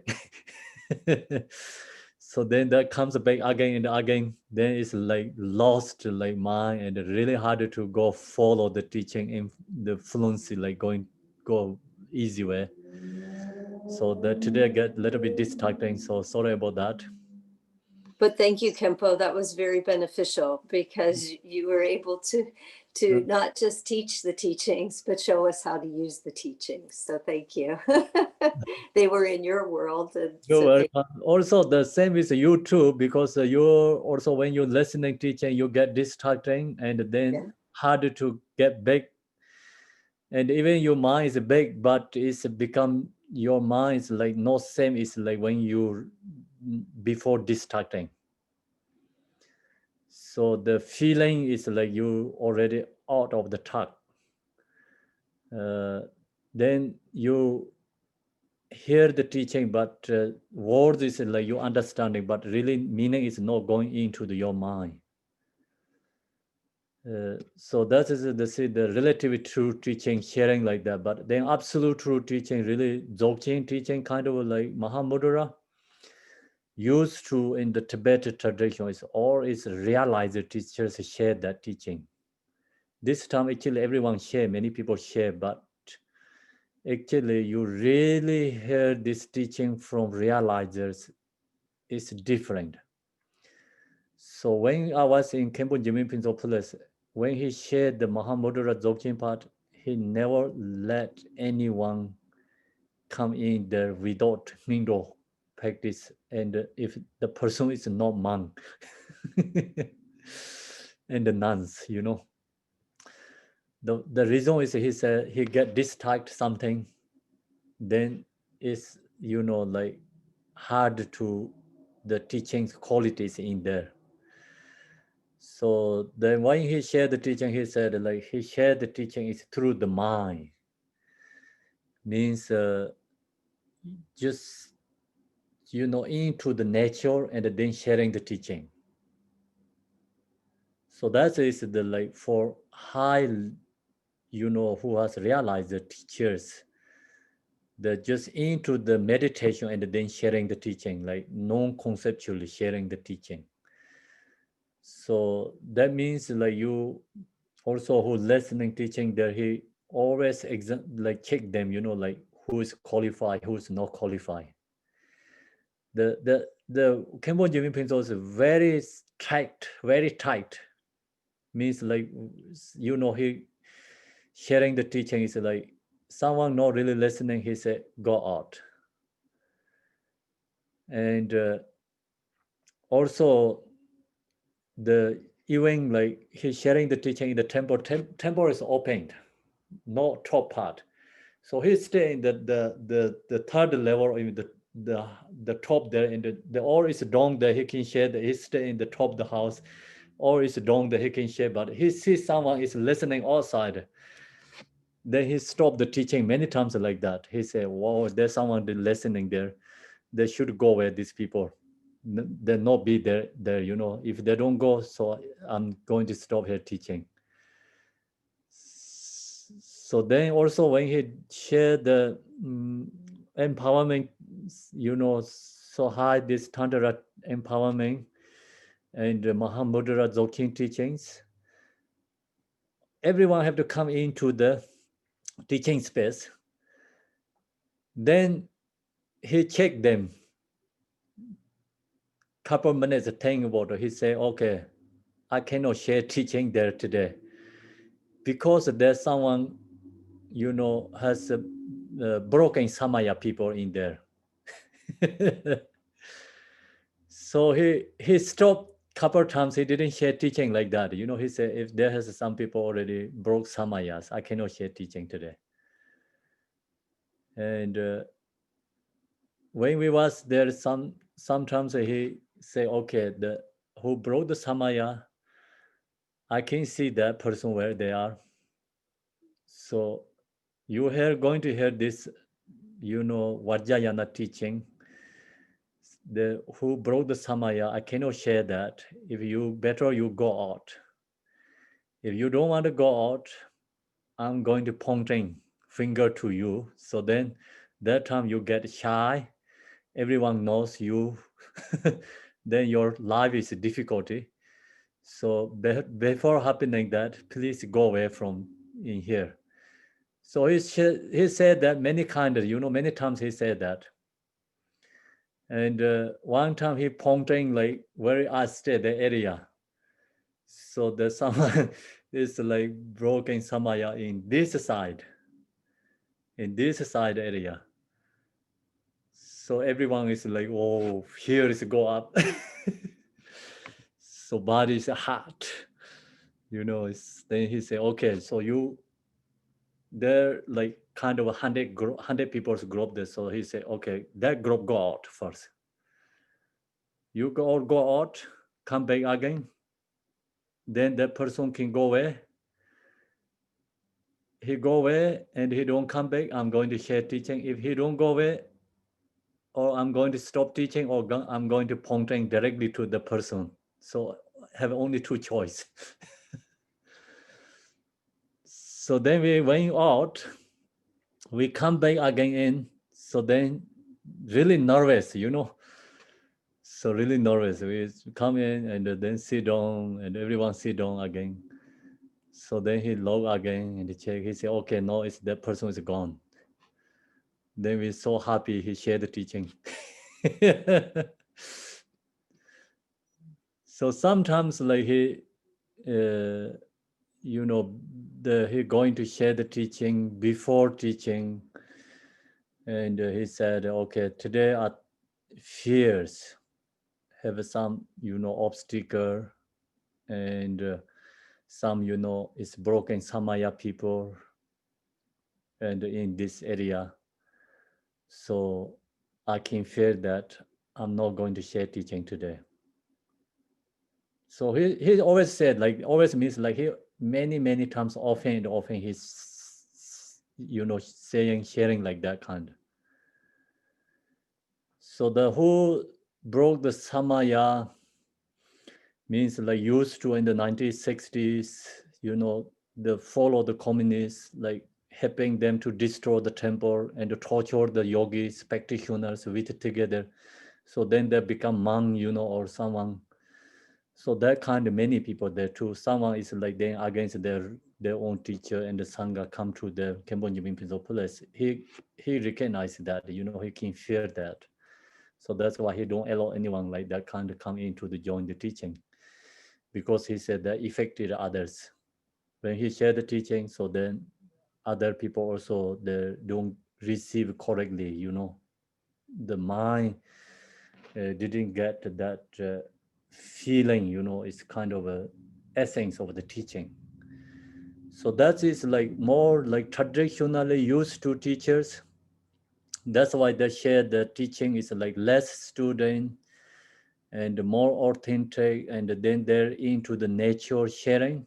So then that comes back again and again. Then it's like lost like mind and really harder to go follow the teaching in the fluency, like go easy way. So that today I get a little bit distracting. So sorry about that. But thank you, Khenpo. That was very beneficial because you were able to not just teach the teachings, but show us how to use the teachings. So thank you. They were in your world. And You're so welcome. Also, the same with you too, because you're also when you're listening, teaching, you get distracting and then harder to get back. And even your mind is big, but it's become your mind is like not same. It's like when you before distracting. So the feeling is like you already out of the track. Then you hear the teaching, but words is like you understanding, but really meaning is not going into your mind. So that is the relative true teaching, sharing like that. But then absolute true teaching, really Dzogchen teaching, kind of like Mahamudra, used to in the Tibetan tradition, is all is realized teachers share that teaching. This time actually everyone share, many people share, but actually you really hear this teaching from realizers is different. So when I was in Khenpo Jiminpin's place, when he shared the Mahamudra Dzogchen part, he never let anyone come in there without mingle practice, and if the person is not monk and the nuns, you know. The reason is he said he get distracted something, then it's, you know, like hard to the teaching's qualities in there. So then when he shared the teaching, he said like he shared the teaching is through the mind. Means just, you know, into the nature and then sharing the teaching. So that is the like for high, you know, who has realized the teachers, the just into the meditation and then sharing the teaching, like non-conceptually sharing the teaching. So that means like you also who listening teaching there, he always like check them, you know, like who is qualified, who is not qualified. The Khenpo Jiminpin is very tight. Means like, you know, he sharing the teaching is like someone not really listening, he said go out. And also the even like he's sharing the teaching in the temple. Temple is opened, no top part. So he stay in the third level in the top there, and the all is dong that he can share. That he stay in the top of the house, or is dong that he can share. But he sees someone is listening outside. Then he stopped the teaching many times like that. He said, "Wow, there's someone listening there. They should go where these people. They not be there. You know, if they don't go, so I'm going to stop here teaching." So then also when he shared the empowerment, you know, so high this Tantra empowerment and the Mahamudra Dzogchen teachings, everyone have to come into the teaching space. Then he checked them. Couple minutes think about it. He said, okay, I cannot share teaching there today because there's someone, you know, has broken Samaya people in there. So he stopped couple times. He didn't share teaching like that. You know, he said, if there has some people already broke Samayas, I cannot share teaching today. And when we was there, sometimes he say, okay, the who broke the Samaya, I can see that person where they are. So you are going to hear this, you know, Vajrayana teaching. The who broke the Samaya, I cannot share that. If you better you go out. If you don't want to go out, I'm going to pointing finger to you. So then that time you get shy. Everyone knows you. Then your life is a difficulty. So before happening that, please go away from in here. So he said that many many times he said that. And one time he pointing like where I stay, the area. So there's someone is like broken samaya in this side area. So everyone is like, oh, here is go up. So body is hot. Then he said, okay, so they're like kind of 100 people's group there. So he said, okay, that group go out first. You go out, come back again. Then that person can go away. He go away and he don't come back. I'm going to share teaching. If he don't go away, or I'm going to stop teaching, or I'm going to pointing directly to the person. So have only two choice. So then we went out, we come back again in. So then really nervous, So really nervous. We come in and then sit down and everyone sit down again. So then he log again and he check. He said, okay, no, that person is gone. Then we're so happy he shared the teaching. So sometimes like he going to share the teaching before teaching. And he said, okay, today our fears have some, obstacle and some, is broken Samaya people and in this area. So I can feel that I'm not going to share teaching today. So he always said, like, always means like he many times often he's, saying, sharing like that kind. So the who broke the Samaya means like used to in the 1960s, the follow the communists, like helping them to destroy the temple and to torture the yogis, practitioners with together. So then they become monk, or someone. So that kind of many people there too. Someone is like then against their own teacher and the Sangha come to the Khenpo Samdup place. He recognized that, he can fear that. So that's why he don't allow anyone like that kind of come in to join the teaching. Because he said that affected others. When he shared the teaching, so then other people also they don't receive correctly, The mind didn't get that feeling, it's kind of a essence of the teaching. So that is like more like traditionally used to teachers. That's why they share the teaching is like less student and more authentic, and then they're into the nature sharing.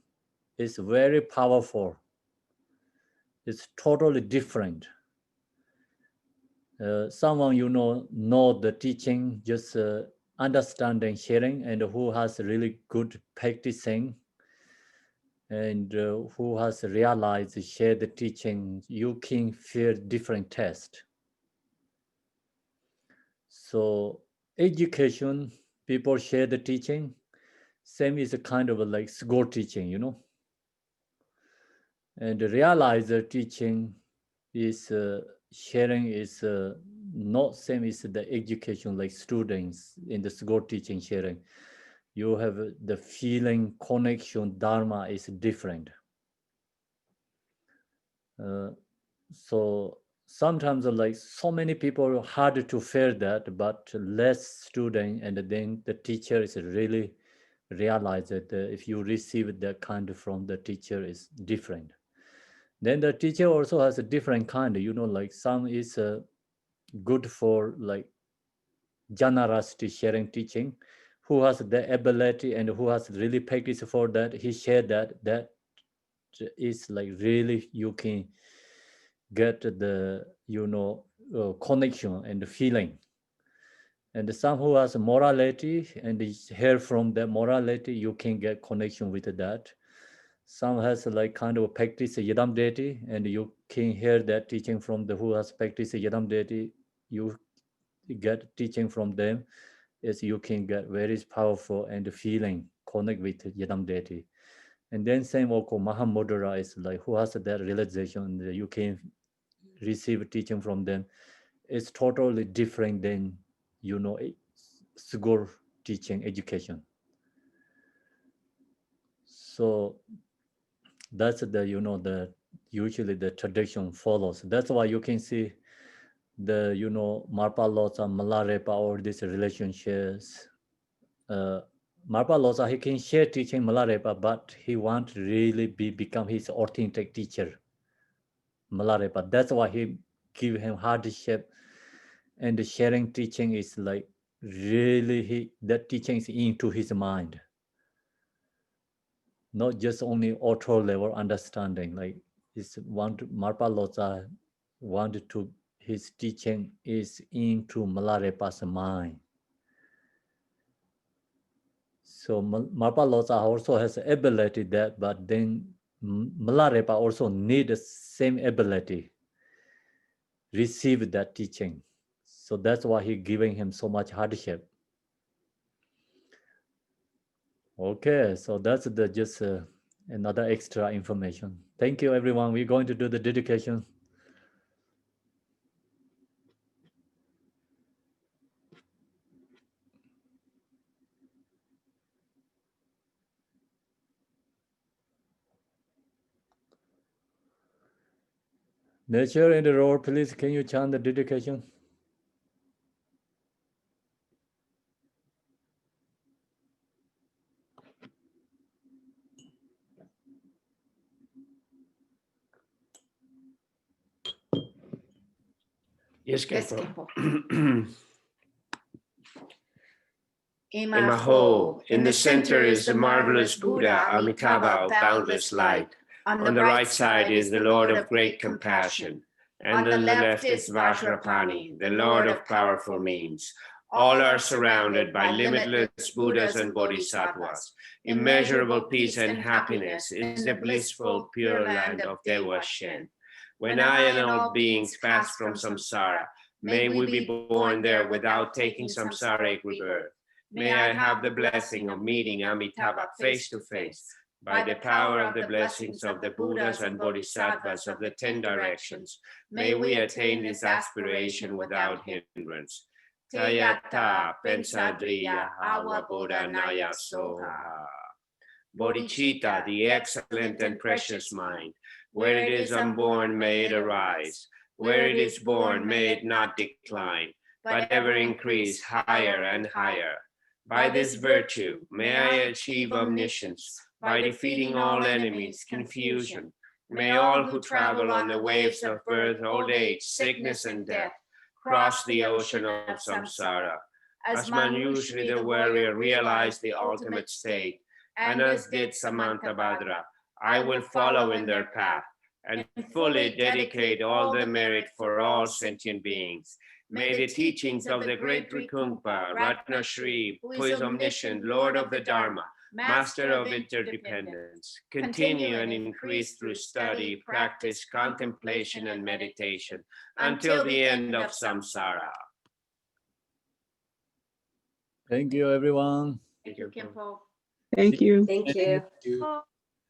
It's very powerful. It's totally different. Someone know the teaching, just understanding, sharing, and who has really good practicing, and who has realized share the teaching, you can feel different test. So education, people share the teaching. Same is a kind of like school teaching, and realize the teaching is sharing is not same as the education like students in the school teaching sharing. You have the feeling connection, dharma is different. So sometimes like so many people hard to feel that, but less student, and then the teacher is really realize that if you receive that kind from the teacher is different. Then the teacher also has a different kind, like some is good for like generosity sharing teaching, who has the ability and who has really practice for that. He shared that is like really you can get the connection and the feeling. And some who has morality and hear from the morality, you can get connection with that. Some has like kind of practice Yidam deity, and you can hear that teaching from the who has practiced Yidam deity. You get teaching from them, is you can get very powerful and feeling connect with Yidam deity. And then same Oko Mahamudra is like who has that realization, you can receive teaching from them. It's totally different than school teaching education. So that's the the usually the tradition follows. That's why you can see the Marpa Lotsa, Malarepa, or these relationships. Marpa Lotsa, he can share teaching Malarepa, but he want really become his authentic teacher. Malarepa. That's why he give him hardship, and the sharing teaching is like really that teaching is into his mind. Not just only auto level understanding, like Marpa Lotsa wanted to, his teaching is into Malarepa's mind. So Marpa Lotsa also has ability that, but then Malarepa also need the same ability, receive that teaching. So that's why he giving him so much hardship. Okay, so that's the just another extra information. Thank you, everyone. We're going to do the dedication. Nature in the road, please, can you chant the dedication? Yes, Yes, Khenpo. Khenpo. Imaho, in the center is the marvelous Buddha, Amitabha of boundless light. On the right side is the Lord of great compassion. And on the left is Vajrapani, the Lord of powerful means. All are surrounded by limitless Buddhas and Bodhisattvas. Immeasurable peace and happiness is the blissful, pure land of Dewa Shen. When I and all beings pass from samsara, may we be born there without taking samsaric rebirth. May I have the blessing of meeting Amitabha face to face. By the power of the blessings of the Buddhas and Bodhisattvas of the 10 directions, may we attain this aspiration without hindrance. Tayata pensadriya awa Buddha naya soha. Bodhicitta, the excellent and precious mind. Where it is unborn, may it arise. Where it is born, may it not decline, but ever increase higher and higher. By this virtue, may I achieve omniscience, by defeating all enemies, confusion. May all who travel on the waves of birth, old age, sickness, and death, cross the ocean of samsara. As Manjushri the warrior realized the ultimate state, and as did Samantabhadra, I will follow in their path and fully dedicate all the merit for all sentient beings. May the teachings of the great Trikungpa, Ratnashri, who is omniscient, Lord of the Dharma, Master of interdependence, continue and increase through study, practice, contemplation, and meditation until the end of samsara. Thank you, everyone. Thank you, Khenpo. Thank you. Thank you.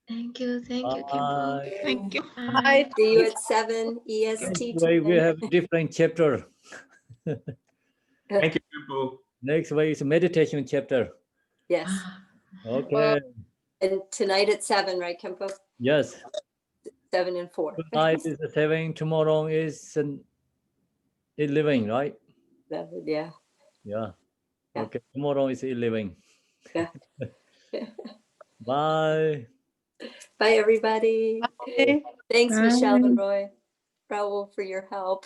Thank you, Khenpo. Bye. Thank you. Bye. See you at 7 EST. We have a different chapter. Thank you, Khenpo. Next week is meditation chapter. Yes. Okay. And tonight at 7, right, Khenpo? Yes. 7 and 4. Tonight is 7. Tomorrow is 11, right? Yeah. Yeah. Yeah. Okay. Tomorrow is 11. Yeah. Bye. Bye, everybody. Bye. Thanks, Bye. Michelle and Roy, Raul, for your help.